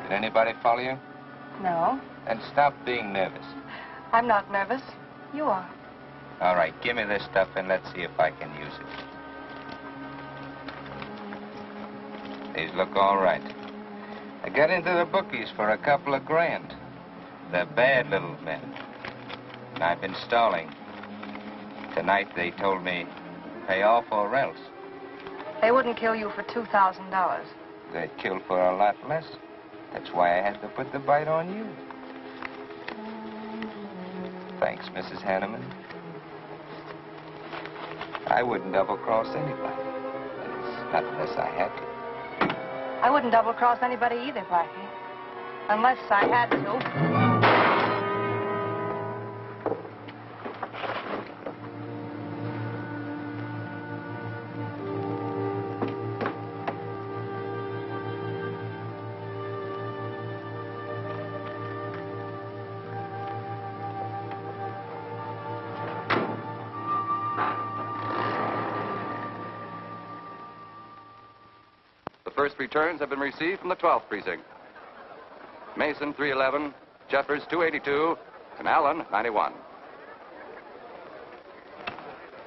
Did anybody follow you? No, Then stop being nervous. I'm not nervous. You are. All right, give me this stuff and let's see if I can use it. These look all right. I got into the bookies for a couple of grand. They're bad little men. And I've been stalling. Tonight they told me, pay off or else. They wouldn't kill you for $2,000. They'd kill for a lot less. That's why I had to put the bite on you. Thanks, Mrs. Hanneman. I wouldn't double-cross anybody. Not unless I had to. I wouldn't double-cross anybody either, Blackie. Unless I had to. First returns have been received from the 12th precinct. Mason, 311. Jeffers, 282. And Allen, 91.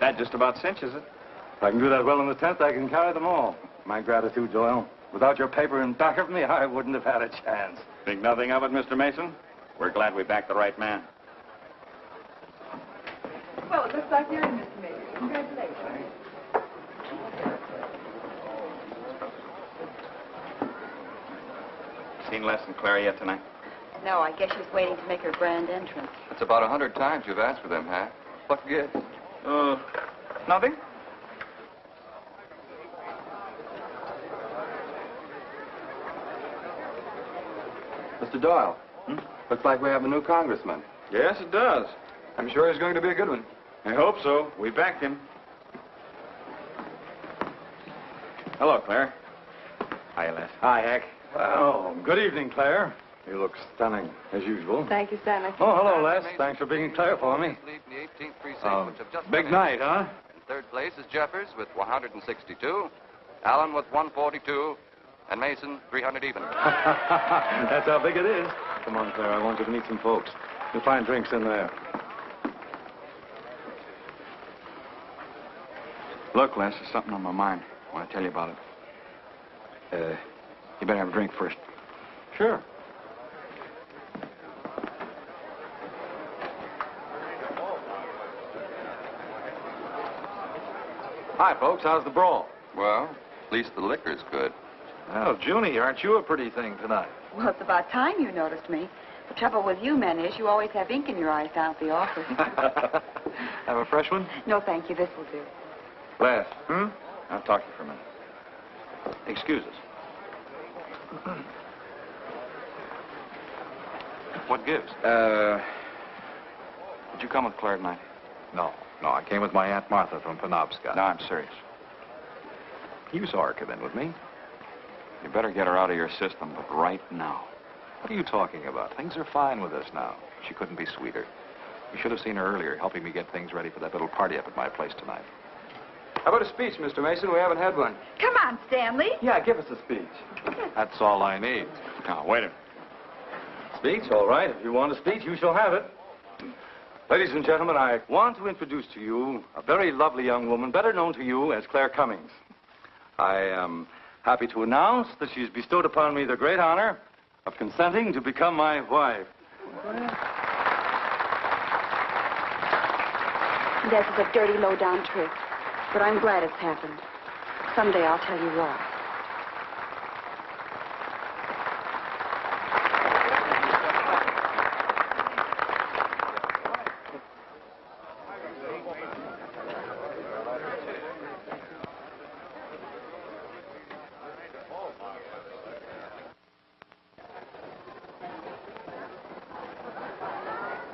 That just about cinches it. If I can do that well in the 10th, I can carry them all. My gratitude, Doyle. Without your paper in back of me, I wouldn't have had a chance. Think nothing of it, Mr. Mason. We're glad we backed the right man. Well, it looks like you're in, Mr. Mason. Congratulations. Seen Les and Claire yet tonight? No, I guess she's waiting to make her grand entrance. It's about 100 times you've asked for them, huh? What gives? Nothing? Mr. Doyle, looks like we have a new congressman. Yes, it does. I'm sure he's going to be a good one. I hope so. We backed him. Hello, Claire. Hi, Les. Hi, Hank. Oh, good evening, Claire. You look stunning, as usual. Thank you, Stanley. Oh, hello, Les. Thanks for being Claire for me. Big night, huh? In third place is Jeffers with 162, Allen with 142, and Mason 300 even. That's how big it is. Come on, Claire. I want you to meet some folks. You'll find drinks in there. Look, Les, there's something on my mind. I want to tell you about it. You better have a drink first. Sure. Hi, folks. How's the brawl? Well, at least the liquor's good. Well, Junie, aren't you a pretty thing tonight? Well, it's about time you noticed me. The trouble with you men is you always have ink in your eyes down at the office. Have a fresh one? No, thank you. This will do. Les. I'll talk to you for a minute. Excuse us. What gives? Did you come with Claire tonight? No, I came with my Aunt Martha from Penobscot. No, I'm serious. You saw her come in with me. You better get her out of your system, but right now. What are you talking about? Things are fine with us now. She couldn't be sweeter. You should have seen her earlier, helping me get things ready for that little party up at my place tonight. How about a speech, Mr. Mason? We haven't had one. Come on, Stanley. Yeah, give us a speech. That's all I need. Now, wait a minute. Speech? All right. If you want a speech, you shall have it. Ladies and gentlemen, I want to introduce to you a very lovely young woman, better known to you as Claire Cummings. I am happy to announce that she has bestowed upon me the great honor of consenting to become my wife. This is a dirty, low-down trick, but I'm glad it's happened. Someday I'll tell you why.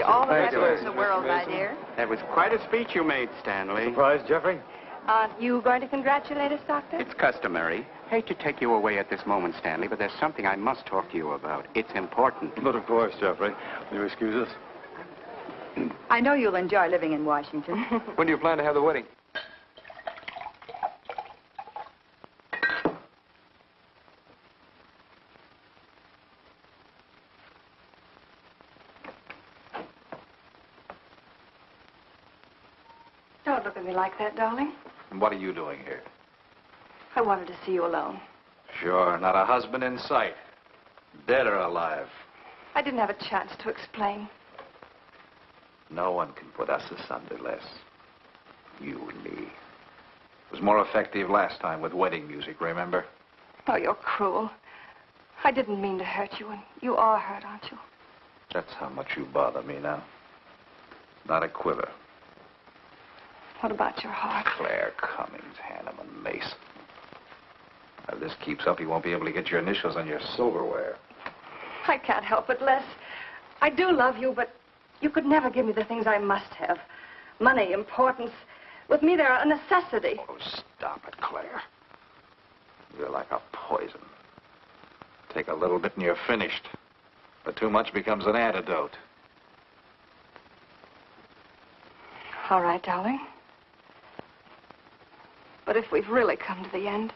All the best in the world, my dear. That was quite a speech you made, Stanley. Surprised, Jeffrey? Aren't you going to congratulate us, Doctor? It's customary. Hate to take you away at this moment, Stanley, but there's something I must talk to you about. It's important. But of course, Jeffrey. Will you excuse us? I know you'll enjoy living in Washington. When do you plan to have the wedding? Don't look at me like that, darling. And what are you doing here? I wanted to see you alone. Sure, not a husband in sight. Dead or alive. I didn't have a chance to explain. No one can put us asunder, Les. You and me. It was more effective last time with wedding music, remember? Oh, you're cruel. I didn't mean to hurt you, and you are hurt, aren't you? That's how much you bother me now. Not a quiver. What about your heart? Claire Cummings, Hanneman, Mason. If this keeps up, you won't be able to get your initials on your silverware. I can't help it, Les. I do love you, but you could never give me the things I must have. Money, importance. With me, they're a necessity. Oh, stop it, Claire. You're like a poison. Take a little bit and you're finished. But too much becomes an antidote. All right, darling. But if we've really come to the end...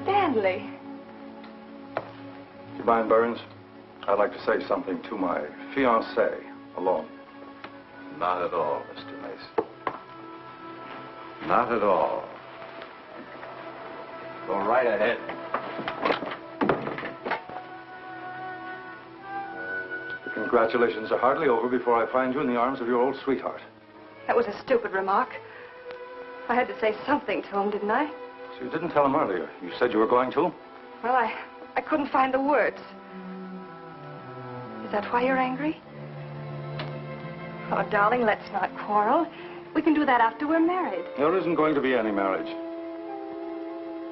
Stanley. Do you mind, Burns? I'd like to say something to my fiancée alone. Not at all, Mr. Mason. Not at all. Go right ahead. The congratulations are hardly over before I find you in the arms of your old sweetheart. That was a stupid remark. I had to say something to him, didn't I? So you didn't tell him earlier. You said you were going to? Well, I couldn't find the words. Is that why you're angry? Oh, darling, let's not quarrel. We can do that after we're married. There isn't going to be any marriage.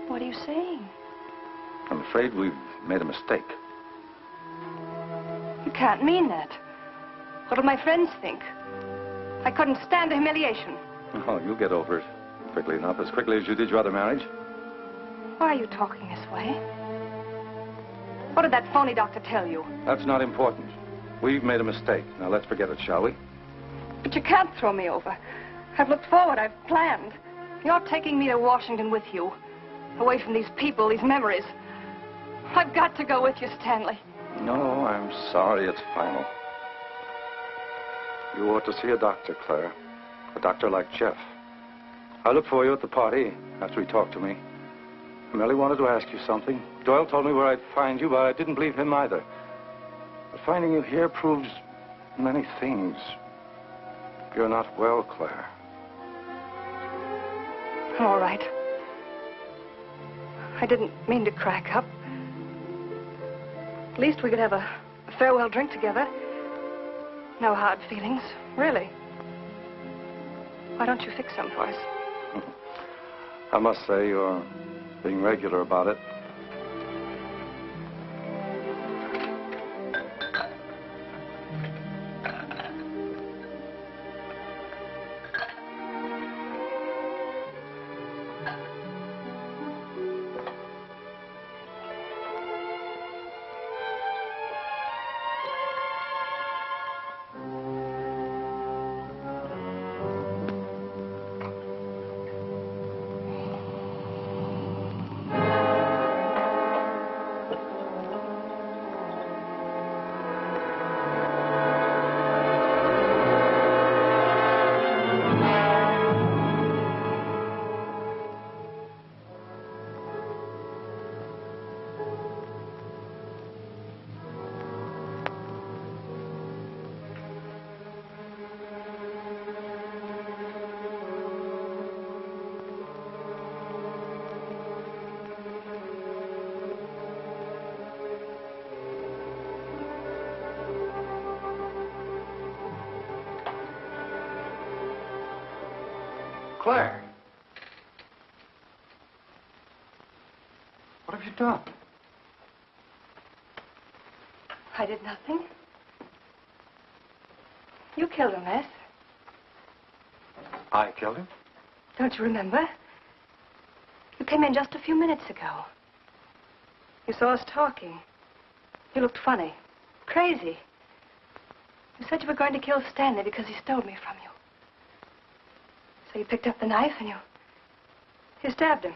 What are you saying? I'm afraid we've made a mistake. You can't mean that. What'll my friends think? I couldn't stand the humiliation. Oh, you'll get over it quickly enough, as quickly as you did your other marriage. Why are you talking this way? What did that phony doctor tell you? That's not important. We've made a mistake. Now let's forget it, shall we? But you can't throw me over. I've looked forward. I've planned. You're taking me to Washington with you. Away from these people, these memories. I've got to go with you, Stanley. No, I'm sorry. It's final. You ought to see a doctor, Claire. A doctor like Jeff. I looked for you at the party after he talked to me. I merely wanted to ask you something. Doyle told me where I'd find you, but I didn't believe him either. But finding you here proves many things. You're not well, Claire. All right. I didn't mean to crack up. At least we could have a farewell drink together. No hard feelings, really. Why don't you fix some for us? I must say you're being regular about it. Claire. What have you done? I did nothing. You killed him, Les. I killed him? Don't you remember? You came in just a few minutes ago. You saw us talking. You looked funny. Crazy. You said you were going to kill Stanley because he stole me from you. So you picked up the knife and you stabbed him.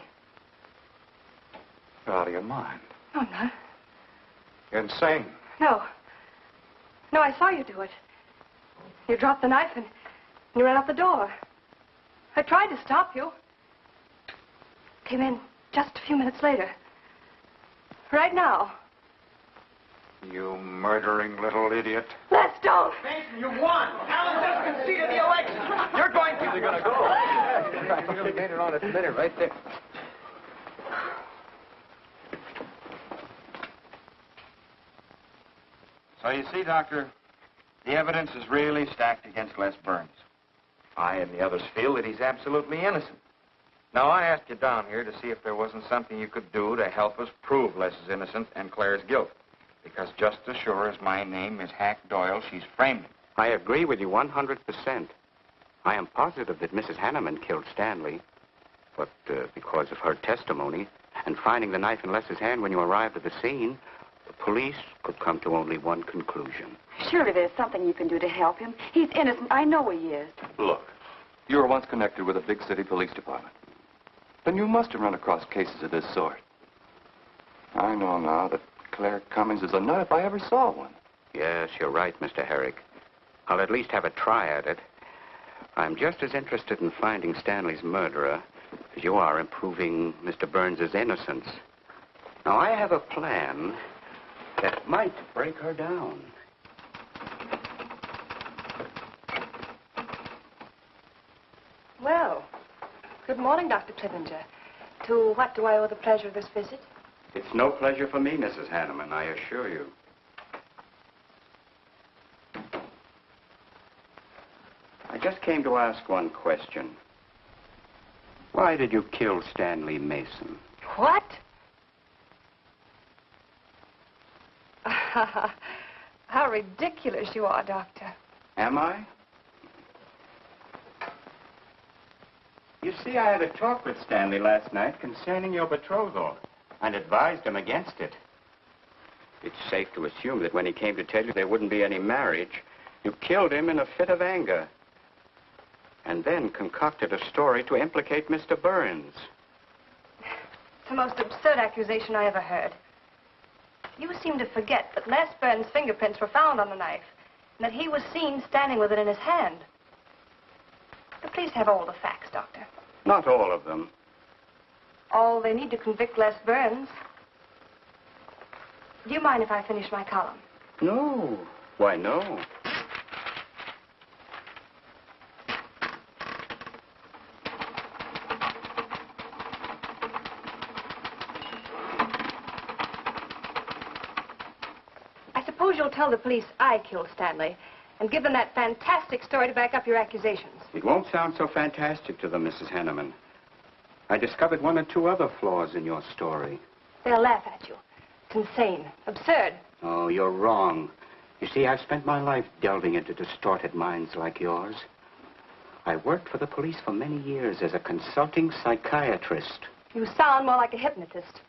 You're out of your mind. No, I'm not. You're insane. No. No, I saw you do it. You dropped the knife and you ran out the door. I tried to stop you. Came in just a few minutes later. Right now. You murdering little idiot. Let's don't. Vincent, you won. Alan just conceded the election. You're going to. You're going to go. You made it on its minute right there. So you see, Doctor, the evidence is really stacked against Les Burns. I and the others feel that he's absolutely innocent. Now, I asked you down here to see if there wasn't something you could do to help us prove Les's innocence and Claire's guilt. Because just as sure as my name is Hack Doyle, she's framed him. I agree with you 100%. I am positive that Mrs. Hanneman killed Stanley. But because of her testimony and finding the knife in Les's hand when you arrived at the scene, the police could come to only one conclusion. Surely there's something you can do to help him. He's innocent. I know he is. Look, you were once connected with a big city police department. Then you must have run across cases of this sort. I know now that Claire Cummings is a nut if I ever saw one. Yes, you're right, Mr. Herrick. I'll at least have a try at it. I'm just as interested in finding Stanley's murderer as you are in proving Mr. Burns' innocence. Now, I have a plan that might break her down. Well, good morning, Dr. Clippinger. To what do I owe the pleasure of this visit? It's no pleasure for me, Mrs. Hanneman, I assure you. I just came to ask one question. Why did you kill Stanley Mason? What? How ridiculous you are, Doctor. Am I? You see, I had a talk with Stanley last night concerning your betrothal and advised him against it. It's safe to assume that when he came to tell you there wouldn't be any marriage, you killed him in a fit of anger and then concocted a story to implicate Mr. Burns. It's the most absurd accusation I ever heard. You seem to forget that Les Burns' fingerprints were found on the knife and that he was seen standing with it in his hand. But please have all the facts, Doctor. Not all of them. All they need to convict Les Burns. Do you mind if I finish my column? No. Why, no. I suppose you'll tell the police I killed Stanley and give them that fantastic story to back up your accusations. It won't sound so fantastic to them, Mrs. Hanneman. I discovered one or two other flaws in your story. They'll laugh at you. It's insane. Absurd. Oh, you're wrong. You see, I've spent my life delving into distorted minds like yours. I worked for the police for many years as a consulting psychiatrist. You sound more like a hypnotist.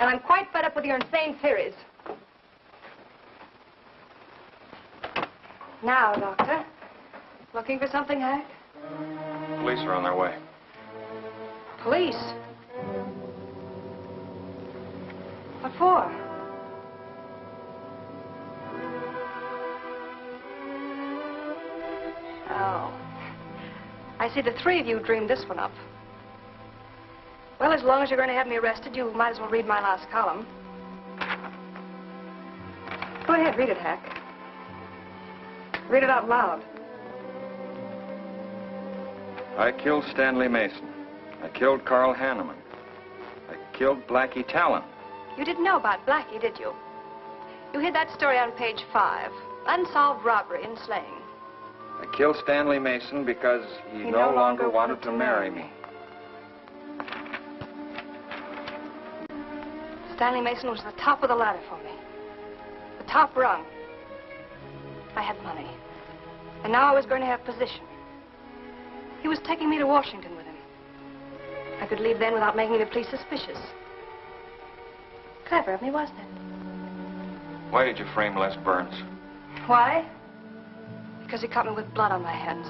And I'm quite fed up with your insane theories. Now, Doctor. Looking for something, Hank? Police are on their way. Police? What for? Oh. I see the three of you dreamed this one up. Well, as long as you're going to have me arrested, you might as well read my last column. Go ahead, read it, Hack. Read it out loud. I killed Stanley Mason. I killed Carl Hanneman. I killed Blackie Talon. You didn't know about Blackie, did you? You hid that story on page 5. Unsolved robbery and slaying. I killed Stanley Mason because he no longer wanted to marry me. Stanley Mason was the top of the ladder for me. The top rung. I had money. And now I was going to have position. He was taking me to Washington with him. I could leave then without making the police suspicious. Clever of me, wasn't it? Why did you frame Les Burns? Why? Because he caught me with blood on my hands.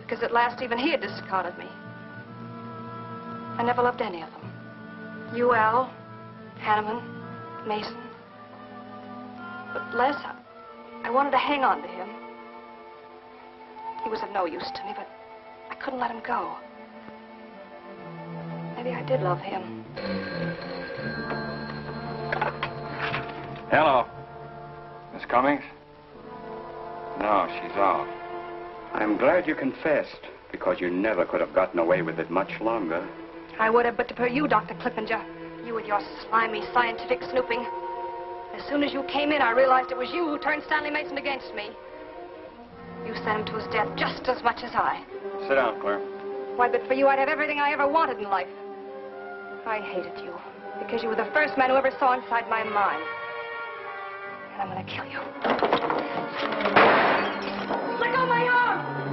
Because at last even he had discarded me. I never loved any of them. You, Al, Hanneman, Mason. But Les, I wanted to hang on to him. He was of no use to me, but I couldn't let him go. Maybe I did love him. Hello. Miss Cummings? No, she's off. I'm glad you confessed, because you never could have gotten away with it much longer. I would have, but to you, Dr. Clippinger. You with your slimy scientific snooping. As soon as you came in, I realized it was you who turned Stanley Mason against me. You sent him to his death just as much as I. Sit down, Claire. Why, but for you, I'd have everything I ever wanted in life. I hated you because you were the first man who ever saw inside my mind. And I'm going to kill you. Let go of my arm!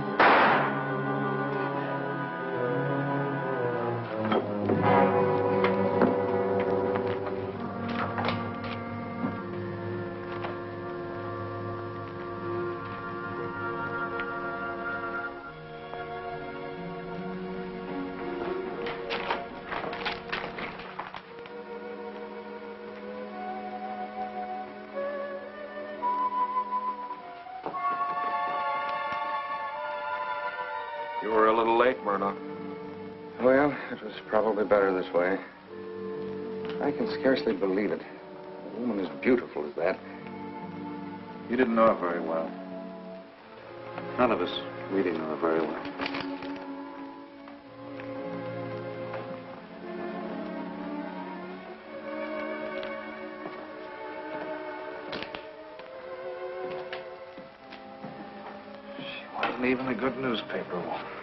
You were a little late, Bernhard. Well, it was probably better this way. I can scarcely believe it. A woman as beautiful as that. You didn't know her very well. None of us really know her very well. She wasn't even a good newspaper woman.